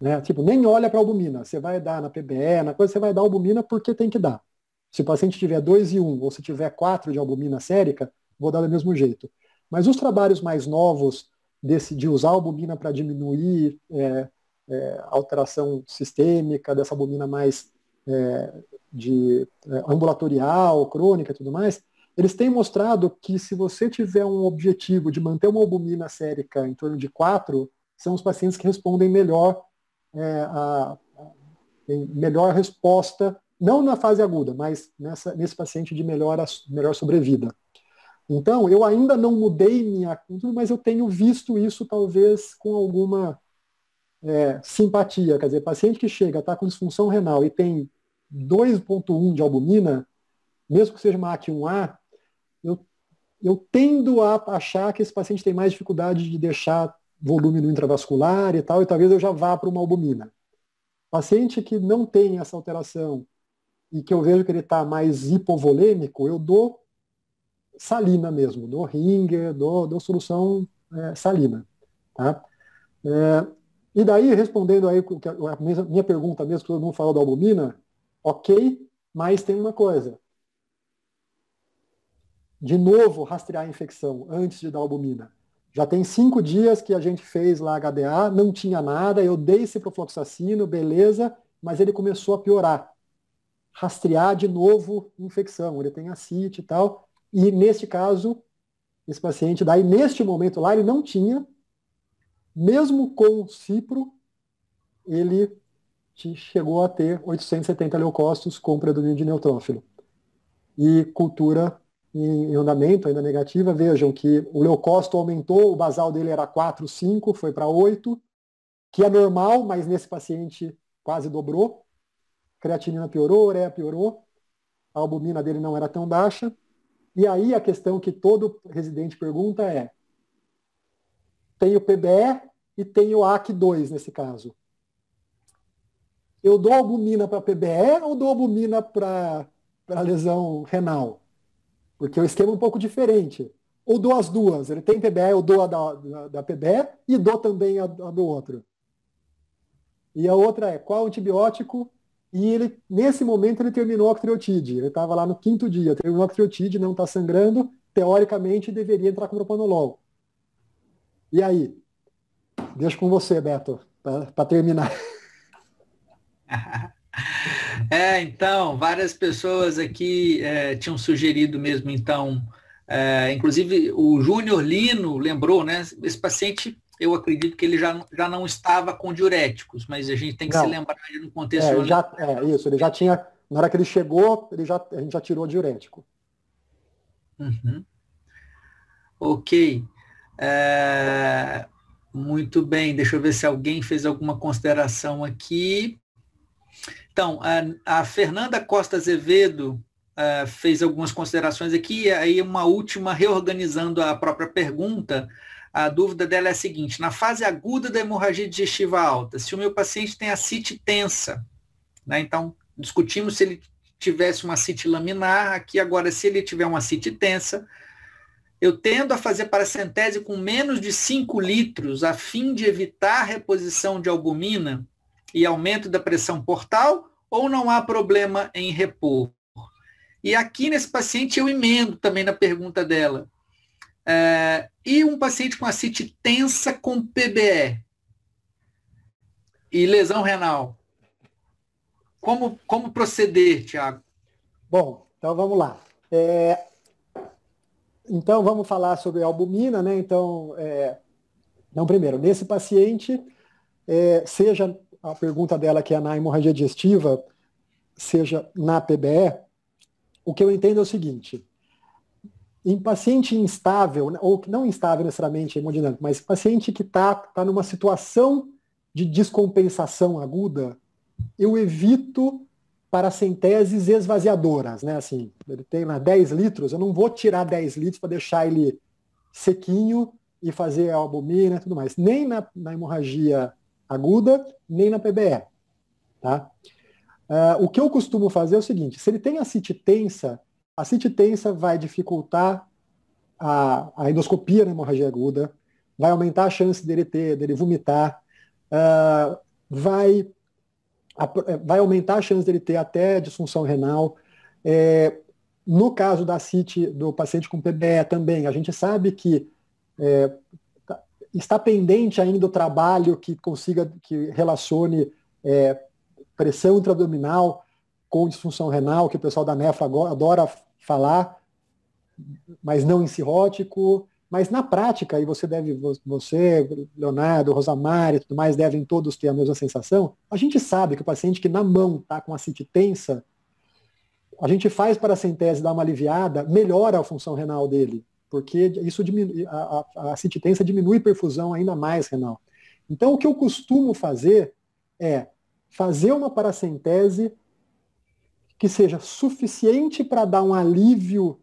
B: Né? Tipo, nem olha para a albumina, você vai dar na PBE, na coisa, você vai dar albumina porque tem que dar. Se o paciente tiver 2 e 1, ou se tiver 4 de albumina sérica, vou dar do mesmo jeito. Mas os trabalhos mais novos de usar albumina para diminuir alteração sistêmica, dessa albumina mais ambulatorial, crônica e tudo mais, eles têm mostrado que se você tiver um objetivo de manter uma albumina sérica em torno de 4, são os pacientes que respondem melhor, tem melhor resposta, não na fase aguda, mas nesse paciente de melhor sobrevida. Então, eu ainda não mudei minha cultura, mas eu tenho visto isso talvez com alguma simpatia. Quer dizer, paciente que chega, está com disfunção renal e tem 2,1 de albumina, mesmo que seja uma AC1A, eu tendo a achar que esse paciente tem mais dificuldade de deixar volume no intravascular e tal, e talvez eu já vá para uma albumina. Paciente que não tem essa alteração e que eu vejo que ele está mais hipovolêmico, eu dou salina mesmo, dou Ringer, dou solução salina. Tá? E daí, respondendo aí a minha pergunta mesmo, que todo mundo falou da albumina, ok, mas tem uma coisa. De novo, rastrear a infecção antes de dar albumina. Já tem 5 dias que a gente fez lá HDA, não tinha nada, eu dei ciprofloxacino, beleza, mas ele começou a piorar. Rastrear de novo infecção, ele tem ascite e tal, e neste caso, esse paciente, daí neste momento lá, ele não tinha, mesmo com cipro, ele chegou a ter 870 leucócitos com predomínio de neutrófilo. E cultura em andamento, ainda negativa, vejam que o leucócito aumentou, o basal dele era 4, 5, foi para 8, que é normal, mas nesse paciente quase dobrou. Creatinina piorou, ureia piorou, a albumina dele não era tão baixa. E aí a questão que todo residente pergunta é, tem o PBE e tem o AC2 nesse caso. Eu dou albumina para PBE ou dou albumina para lesão renal? Porque o esquema é um pouco diferente. Ou dou as duas. Ele tem PBE, eu dou a da PBE e dou também a do outro. E a outra é qual antibiótico, e ele, nesse momento, ele terminou a octreotide. Ele estava lá no 5º dia, terminou a octreotide, não está sangrando, teoricamente deveria entrar com propanolol. E aí? Deixo com você, Beto, para terminar.
A: Então, várias pessoas aqui tinham sugerido mesmo, então, inclusive o Júnior Lino lembrou, né? Esse paciente, eu acredito que ele já não estava com diuréticos, mas a gente tem que se lembrar no contexto...
B: Isso, ele já tinha, na hora que ele chegou, a gente já tirou diurético.
A: Uhum. Ok. Muito bem, deixa eu ver se alguém fez alguma consideração aqui. Então, a Fernanda Costa Azevedo fez algumas considerações aqui, e aí uma última, reorganizando a própria pergunta. A dúvida dela é a seguinte: na fase aguda da hemorragia digestiva alta, se o meu paciente tem ascite tensa, né, então discutimos se ele tivesse uma ascite laminar, aqui agora se ele tiver uma ascite tensa, eu tendo a fazer paracentese com menos de 5 litros a fim de evitar a reposição de albumina e aumento da pressão portal, ou não há problema em repor? E aqui nesse paciente eu emendo também na pergunta dela. E um paciente com ascite tensa com PBE e lesão renal, como proceder, Tiago?
B: Bom, então vamos lá. Então vamos falar sobre a albumina, né? Então, primeiro, nesse paciente, seja a pergunta dela que é na hemorragia digestiva, seja na PBE, o que eu entendo é o seguinte: em paciente instável, ou não instável necessariamente hemodinâmico, mas paciente que está numa situação de descompensação aguda, eu evito paracenteses esvaziadoras, né? Assim, ele tem lá 10 litros, eu não vou tirar 10 litros para deixar ele sequinho e fazer a albumina e tudo mais. Nem na hemorragia aguda, nem na PBE. Tá? O que eu costumo fazer é o seguinte: se ele tem ascite tensa vai dificultar a endoscopia na hemorragia aguda, vai aumentar a chance dele vomitar, vai aumentar a chance dele ter até disfunção renal. No caso da ascite do paciente com PBE também, a gente sabe que está pendente ainda o trabalho que relacione pressão intraabdominal com disfunção renal, que o pessoal da nefra adora falar, mas não em cirrótico. Mas na prática, e você, Leonardo, Rosamari e tudo mais, devem todos ter a mesma sensação, a gente sabe que o paciente que na mão está com ascite tensa, a gente faz paracentese, dá uma aliviada, melhora a função renal dele, porque isso diminui, a ascite tensa diminui perfusão ainda mais renal. Então, o que eu costumo fazer é fazer uma paracentese que seja suficiente para dar um alívio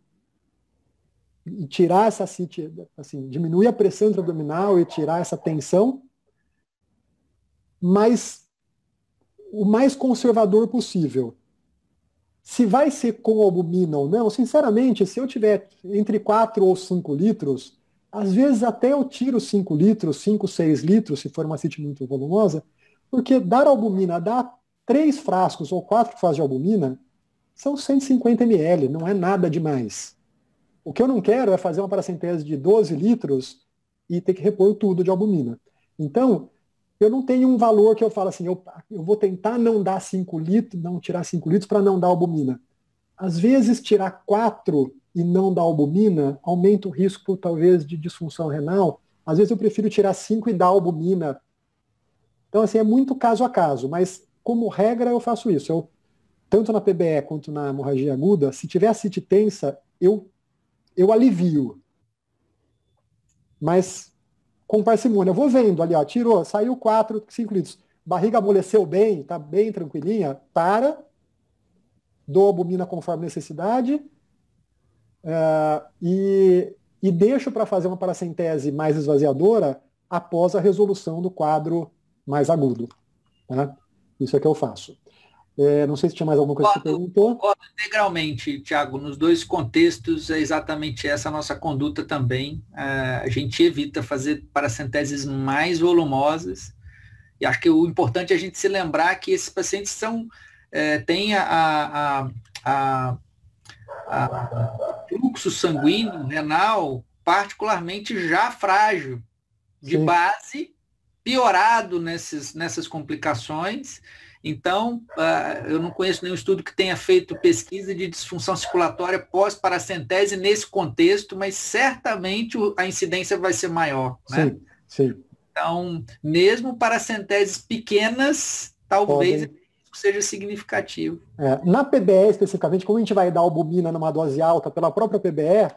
B: e tirar essa ascite, assim, diminuir a pressão intraabdominal e tirar essa tensão, mas o mais conservador possível. Se vai ser com albumina ou não, sinceramente, se eu tiver entre 4 ou 5 litros, às vezes até eu tiro 5 litros, 5, 6 litros, se for uma ascite muito volumosa, porque dar albumina, dar 3 frascos ou 4 frascos de albumina, são 150 ml, não é nada demais. O que eu não quero é fazer uma paracentese de 12 litros e ter que repor tudo de albumina. Então, eu não tenho um valor que eu falo assim, eu vou tentar não dar 5 litros, não tirar 5 litros para não dar albumina. Às vezes, tirar 4 e não dar albumina aumenta o risco, talvez, de disfunção renal. Às vezes eu prefiro tirar 5 e dar albumina. Então, assim, é muito caso a caso, mas como regra eu faço isso. Tanto na PBE quanto na hemorragia aguda, se tiver ascite tensa, eu alivio. Mas com parcimônia. Eu vou vendo ali, ó, tirou, saiu 4, 5 litros. Barriga amoleceu bem, tá bem tranquilinha, dou albumina conforme necessidade e deixo para fazer uma paracentese mais esvaziadora após a resolução do quadro mais agudo. Tá? Isso é que eu faço. Não sei se tinha mais alguma coisa que você perguntou.
A: Concordo integralmente, Tiago. Nos dois contextos é exatamente essa a nossa conduta também. A gente evita fazer paracenteses mais volumosas E acho que o importante é a gente se lembrar que esses pacientes têm fluxo sanguíneo renal particularmente já frágil, de
B: Sim.
A: base, piorado nessas complicações. Então, eu não conheço nenhum estudo que tenha feito pesquisa de disfunção circulatória pós-paracentese nesse contexto, mas certamente a incidência vai ser maior, né?
B: Sim, sim.
A: Então, mesmo paracenteses pequenas, talvez
B: Podem.
A: isso seja significativo.
B: Na PBE, especificamente, como a gente vai dar albumina numa dose alta pela própria PBE,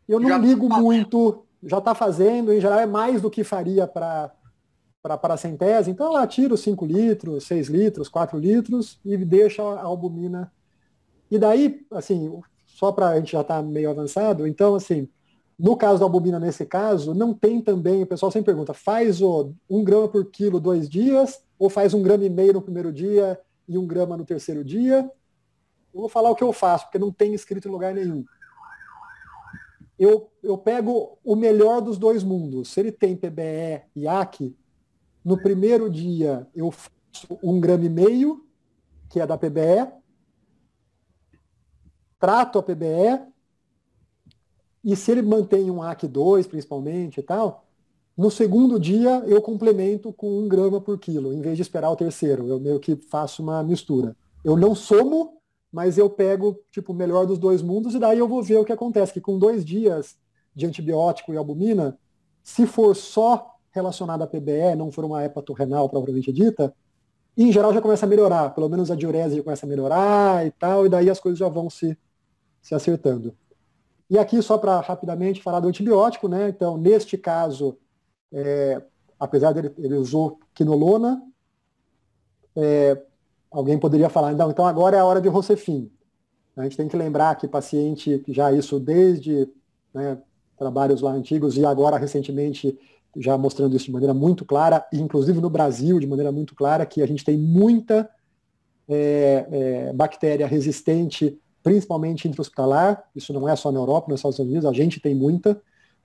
B: eu não ligo muito, já está fazendo, em geral é mais do que faria para paracentese, então ela tira os 5 litros, 6 litros, 4 litros e deixa a albumina. E daí, assim, só para a gente já estar meio avançado, então, assim, no caso da albumina, nesse caso, não tem também, o pessoal sempre pergunta, faz 1 grama por quilo 2 dias, ou faz 1,5 grama no primeiro dia e 1 grama no terceiro dia? Eu vou falar o que eu faço, porque não tem escrito em lugar nenhum. Eu pego o melhor dos dois mundos. Se ele tem PBE e AC, no primeiro dia eu faço 1,5 grama, que é da PBE, trato a PBE, e se ele mantém um AC2, principalmente e tal, no segundo dia eu complemento com 1 grama por quilo, em vez de esperar o terceiro. Eu meio que faço uma mistura. Eu não somo, mas eu pego tipo, o melhor dos dois mundos, e daí eu vou ver o que acontece, que com 2 dias de antibiótico e albumina, se for só relacionado à PBE, não for uma hepatorrenal propriamente dita, em geral já começa a melhorar, pelo menos a diurese já começa a melhorar e tal, e daí as coisas já vão se acertando. E aqui, só para rapidamente falar do antibiótico, né? Então, neste caso, apesar dele ele usou quinolona, alguém poderia falar, não, então agora é a hora de Rocefin. A gente tem que lembrar que paciente, já isso desde trabalhos lá antigos e agora recentemente já mostrando isso de maneira muito clara, e inclusive no Brasil de maneira muito clara, que a gente tem muita bactéria resistente, principalmente intra-hospitalar. Isso não é só na Europa, nos Estados Unidos, a gente tem muita.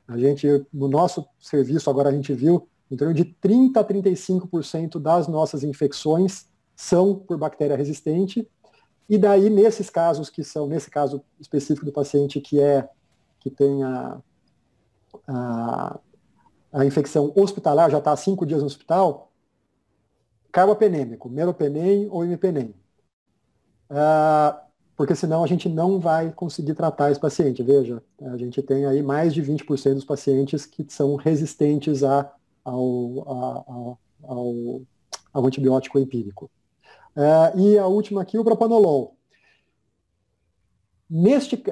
B: A gente, no nosso serviço, agora a gente viu, em torno de 30% a 35% das nossas infecções são por bactéria resistente. E daí, nesses casos que são, nesse caso específico do paciente que tem a infecção hospitalar, já está há 5 dias no hospital, carbapenêmico, meropenem ou imipenem. Porque senão a gente não vai conseguir tratar esse paciente. Veja, a gente tem aí mais de 20% dos pacientes que são resistentes ao antibiótico empírico. E a última aqui, o propanolol.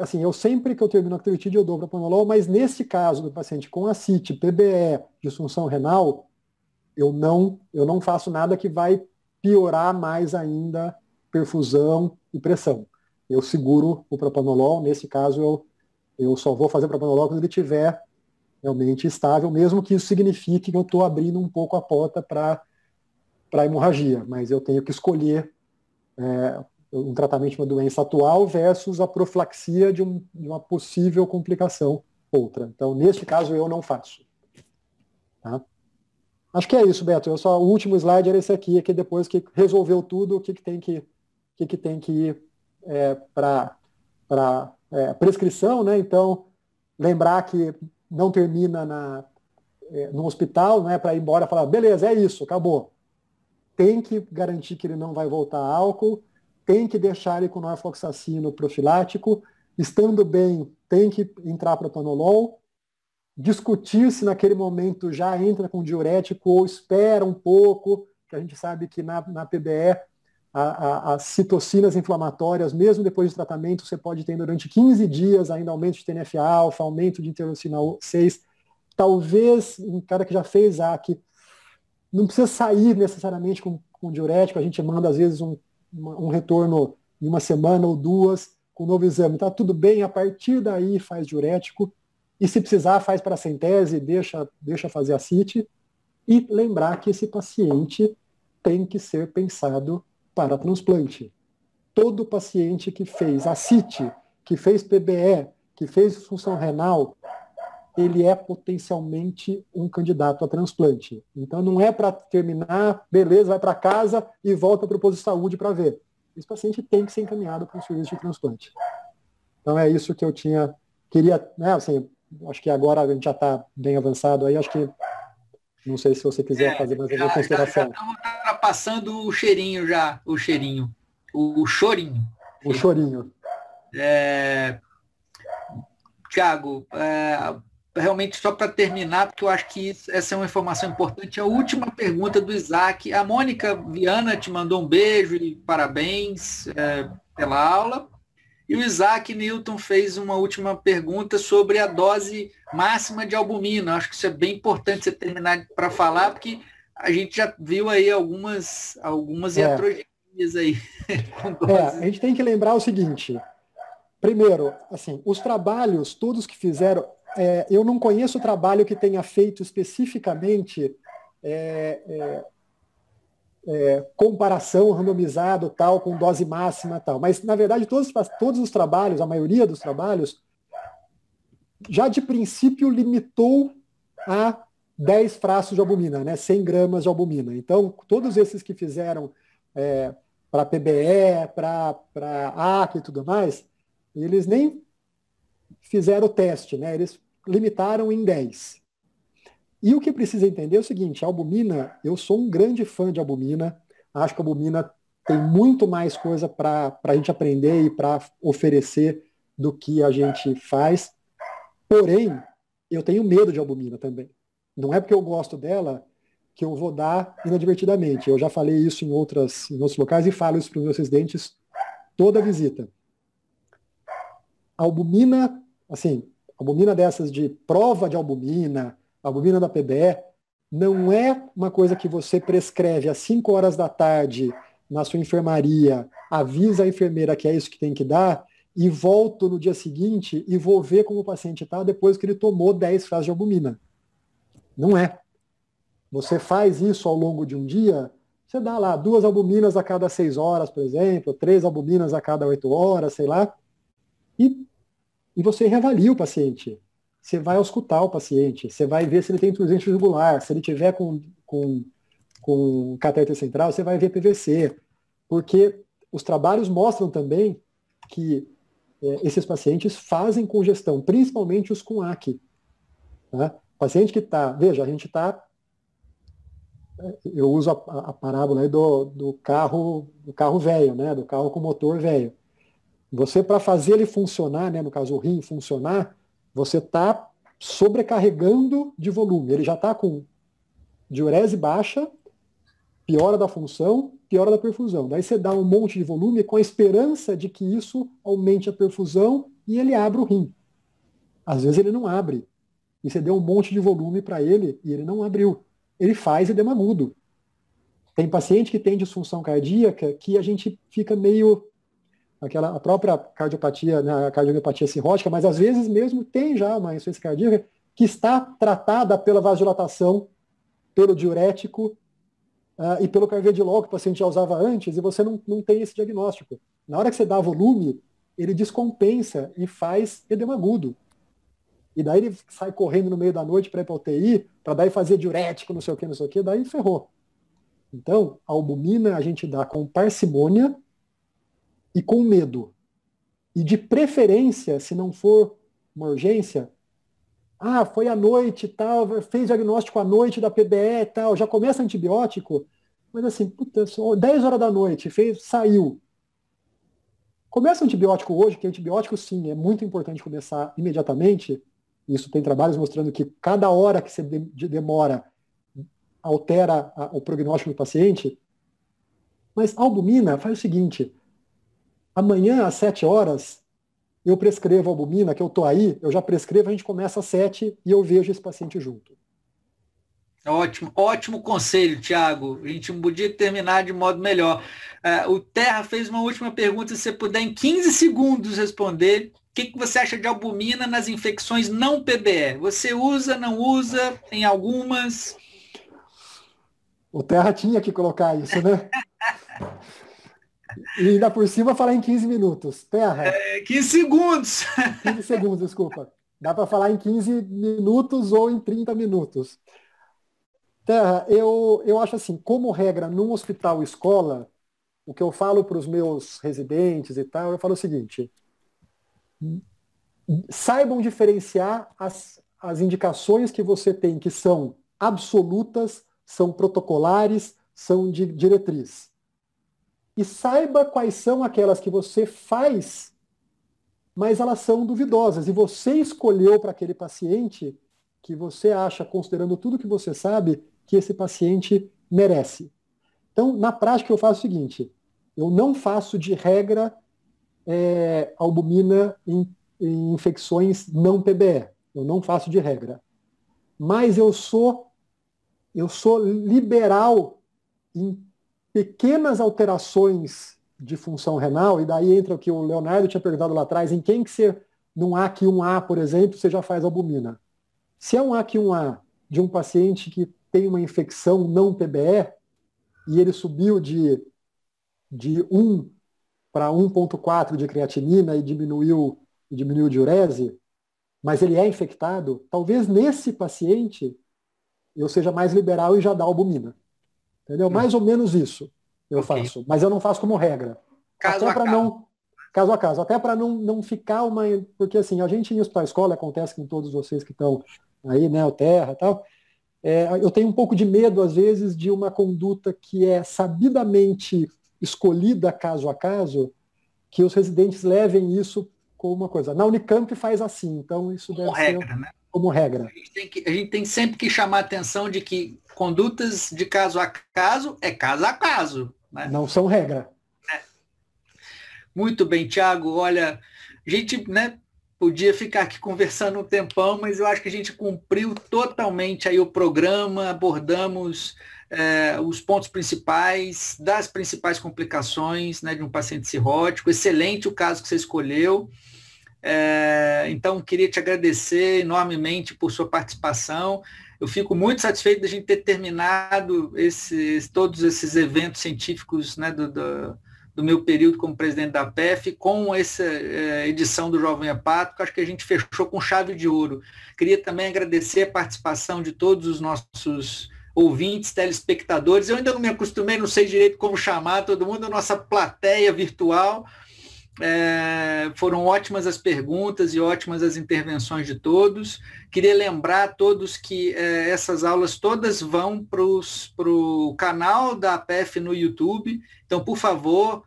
B: Assim, eu sempre que eu termino a actividade eu dou propanolol, mas nesse caso do paciente com ascite, PBE, disfunção renal, eu não faço nada que vai piorar mais ainda perfusão e pressão. Eu seguro o propanolol, nesse caso eu só vou fazer propanolol quando ele estiver realmente estável, mesmo que isso signifique que eu estou abrindo um pouco a porta para a hemorragia, mas eu tenho que escolher um tratamento de uma doença atual versus a profilaxia de uma possível complicação outra. Então, neste caso, eu não faço. Tá? Acho que é isso, Beto. O último slide era esse aqui, que depois que resolveu tudo, o que tem que ir para prescrição, né? Então, lembrar que não termina no hospital, né, para ir embora e falar, beleza, é isso, acabou. Tem que garantir que ele não vai voltar a álcool, tem que deixar ele com norfloxacino profilático, estando bem, tem que entrar propanolol, discutir se naquele momento já entra com diurético ou espera um pouco, que a gente sabe que na PBE as citocinas inflamatórias, mesmo depois de tratamento, você pode ter durante 15 dias ainda aumento de TNF-alfa, aumento de interleucina 6. Talvez, um cara que já fez AC, não precisa sair necessariamente com diurético, a gente manda às vezes um retorno em 1 semana ou 2 com um novo exame. Tá tudo bem, a partir daí faz diurético, e se precisar faz paracentese, deixa fazer ascite, e lembrar que esse paciente tem que ser pensado para transplante. Todo paciente que fez ascite, que fez PBE, que fez disfunção renal, ele é potencialmente um candidato a transplante. Então não é para terminar, beleza, vai para casa e volta para o posto de saúde para ver. Esse paciente tem que ser encaminhado para um serviço de transplante. Então é isso que eu queria, né, assim, acho que agora a gente já está bem avançado aí, acho que, não sei se você quiser fazer mais alguma consideração.
A: Já estamos passando o cheirinho já, o chorinho. O
B: chorinho.
A: Tiago, realmente só para terminar, porque eu acho que essa é uma informação importante, a última pergunta do Isaac. A Mônica Viana te mandou um beijo e parabéns pela aula. E o Isaac Newton fez uma última pergunta sobre a dose máxima de albumina. Acho que isso é bem importante você terminar para falar, porque a gente já viu aí algumas iatrogenias aí.
B: A gente tem que lembrar o seguinte. Primeiro, assim, os trabalhos, todos que fizeram, eu não conheço trabalho que tenha feito especificamente comparação randomizado tal com dose máxima tal, mas na verdade todos os trabalhos, a maioria dos trabalhos, já de princípio limitou a 10 frascos de albumina, né, 100 gramas de albumina. Então todos esses que fizeram para PBE, para AC e tudo mais, eles nem fizeram o teste, né, eles limitaram em 10. E o que precisa entender é o seguinte, a albumina, eu sou um grande fã de albumina, acho que a albumina tem muito mais coisa para a gente aprender e para oferecer do que a gente faz, porém, eu tenho medo de albumina também. Não é porque eu gosto dela que eu vou dar inadvertidamente. Eu já falei isso em outros locais e falo isso para os meus residentes toda visita. A albumina, assim, albumina dessas de prova de albumina, a albumina da PBE, não é uma coisa que você prescreve às 5 horas da tarde na sua enfermaria, avisa a enfermeira que é isso que tem que dar, e volto no dia seguinte e vou ver como o paciente está depois que ele tomou 10 frascos de albumina. Não é. Você faz isso ao longo de um dia, você dá lá 2 albuminas a cada 6 horas, por exemplo, 3 albuminas a cada 8 horas, sei lá, e você reavalia o paciente. Você vai auscultar o paciente, você vai ver se ele tem intrusente jugular, se ele tiver com catéter central, você vai ver PVC. Porque os trabalhos mostram também que esses pacientes fazem congestão, principalmente os com AC. Tá? Paciente que está, veja, a gente está, eu uso a parábola aí do carro velho, né? Do carro com motor velho. Você, para fazer ele funcionar, né, no caso o rim funcionar, você está sobrecarregando de volume. Ele já está com diurese baixa, piora da função, piora da perfusão. Daí você dá um monte de volume com a esperança de que isso aumente a perfusão e ele abra o rim. Às vezes ele não abre. E você deu um monte de volume para ele e ele não abriu. Ele faz edema agudo. Tem paciente que tem disfunção cardíaca que a gente fica meio... a própria cardiopatia, né, a cardiomiopatia cirrótica, mas às vezes mesmo tem já uma insuficiência cardíaca que está tratada pela vasodilatação, pelo diurético e pelo carvedilol que o paciente já usava antes, e você não tem esse diagnóstico. Na hora que você dá volume, ele descompensa e faz edema agudo. E daí ele sai correndo no meio da noite para ir para a UTI, para daí fazer diurético, não sei o que, daí ferrou. Então, a albumina a gente dá com parcimônia e com medo. E de preferência, se não for uma urgência, foi à noite tal, fez diagnóstico à noite da PBE e tal, já começa antibiótico, mas assim, puta, 10 horas da noite, saiu. Começa antibiótico hoje, que antibiótico sim, é muito importante começar imediatamente. Isso tem trabalhos mostrando que cada hora que você demora altera o prognóstico do paciente. Mas a albumina faz o seguinte: amanhã, às 7 horas, eu prescrevo albumina, que eu estou aí, eu já prescrevo, a gente começa às 7 e eu vejo esse paciente junto.
A: Ótimo conselho, Tiago. A gente não podia terminar de modo melhor. O Terra fez uma última pergunta, se você puder em 15 segundos responder. O que você acha de albumina nas infecções não PBE? Você usa, não usa, tem algumas?
B: O Terra tinha que colocar isso, né? E ainda por cima falar em 15 minutos. Terra.
A: 15 segundos.
B: 15 segundos, desculpa. Dá para falar em 15 minutos ou em 30 minutos. Terra, eu acho assim, como regra, num hospital escola, o que eu falo para os meus residentes e tal, eu falo o seguinte: saibam diferenciar as indicações que você tem, que são absolutas, são protocolares, são de diretriz. E saiba quais são aquelas que você faz, mas elas são duvidosas. E você escolheu para aquele paciente que você acha, considerando tudo que você sabe, que esse paciente merece. Então, na prática, eu faço o seguinte: eu não faço de regra albumina em infecções não PBE. Eu não faço de regra. Mas eu sou liberal em pequenas alterações de função renal, e daí entra o que o Leonardo tinha perguntado lá atrás, em quem que você, num AQ1A, por exemplo, você já faz albumina. Se é um AQ1A de um paciente que tem uma infecção não PBE, e ele subiu de 1 para 1,4 de creatinina e diminuiu diurese, mas ele é infectado, talvez nesse paciente eu seja mais liberal e já dá albumina. Entendeu? Mais ou menos isso eu faço. Mas eu não faço como regra.
A: Caso a caso.
B: Caso a caso. Até para não ficar uma... Porque assim, a gente em hospital escola, acontece com todos vocês que estão aí, né, o Terra e tal, eu tenho um pouco de medo, às vezes, de uma conduta que é sabidamente escolhida caso a caso, que os residentes levem isso como uma coisa. Na Unicamp faz assim, então isso deve ser
A: né?
B: Como regra.
A: A gente tem sempre que chamar a atenção de que condutas de caso a caso é caso a caso. Né?
B: Não são regra.
A: Muito bem, Tiago. Olha, a gente, né, podia ficar aqui conversando um tempão, mas eu acho que a gente cumpriu totalmente aí o programa, abordamos os pontos principais das principais complicações, né, de um paciente cirrótico. Excelente o caso que você escolheu. Então, queria te agradecer enormemente por sua participação. Eu fico muito satisfeito de a gente ter terminado todos esses eventos científicos, né, do meu período como presidente da PEF, com essa edição do Jovem Hepático. Acho que a gente fechou com chave de ouro. Queria também agradecer a participação de todos os nossos ouvintes, telespectadores. Eu ainda não me acostumei, não sei direito como chamar todo mundo, a nossa plateia virtual. Foram ótimas as perguntas e ótimas as intervenções de todos. Queria lembrar a todos que essas aulas todas vão para o canal da APEF no YouTube. Então, por favor,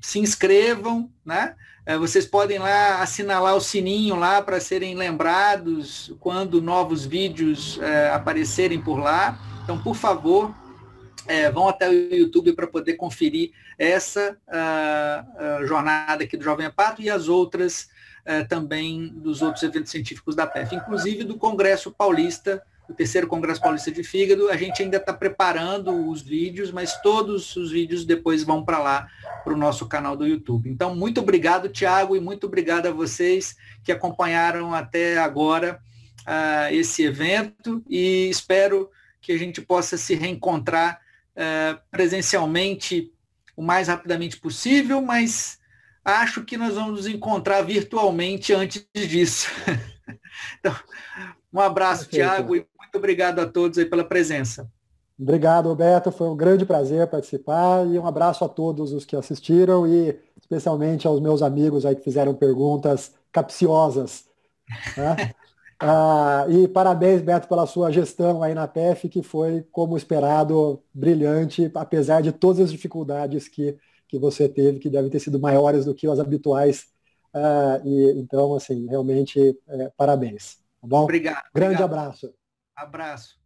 A: se inscrevam, né? Vocês podem lá assinalar o sininho lá para serem lembrados quando novos vídeos aparecerem por lá. Então, por favor, vão até o YouTube para poder conferir essa jornada aqui do Jovem Hepático e as outras também dos outros eventos científicos da PEF, inclusive do Congresso Paulista, o terceiro Congresso Paulista de Fígado. A gente ainda está preparando os vídeos, mas todos os vídeos depois vão para lá, para o nosso canal do YouTube. Então, muito obrigado, Tiago, e muito obrigado a vocês que acompanharam até agora esse evento, e espero que a gente possa se reencontrar presencialmente o mais rapidamente possível, mas acho que nós vamos nos encontrar virtualmente antes disso. Então, um abraço, Tiago, e muito obrigado a todos aí pela presença.
B: Obrigado, Roberto. Foi um grande prazer participar, e um abraço a todos os que assistiram, e especialmente aos meus amigos aí que fizeram perguntas capciosas. Né? E parabéns, Beto, pela sua gestão aí na PEF, que foi, como esperado, brilhante, apesar de todas as dificuldades que você teve, que devem ter sido maiores do que as habituais. Então, assim, realmente, parabéns. Tá bom?
A: Obrigado.
B: Grande abraço.
A: Abraço.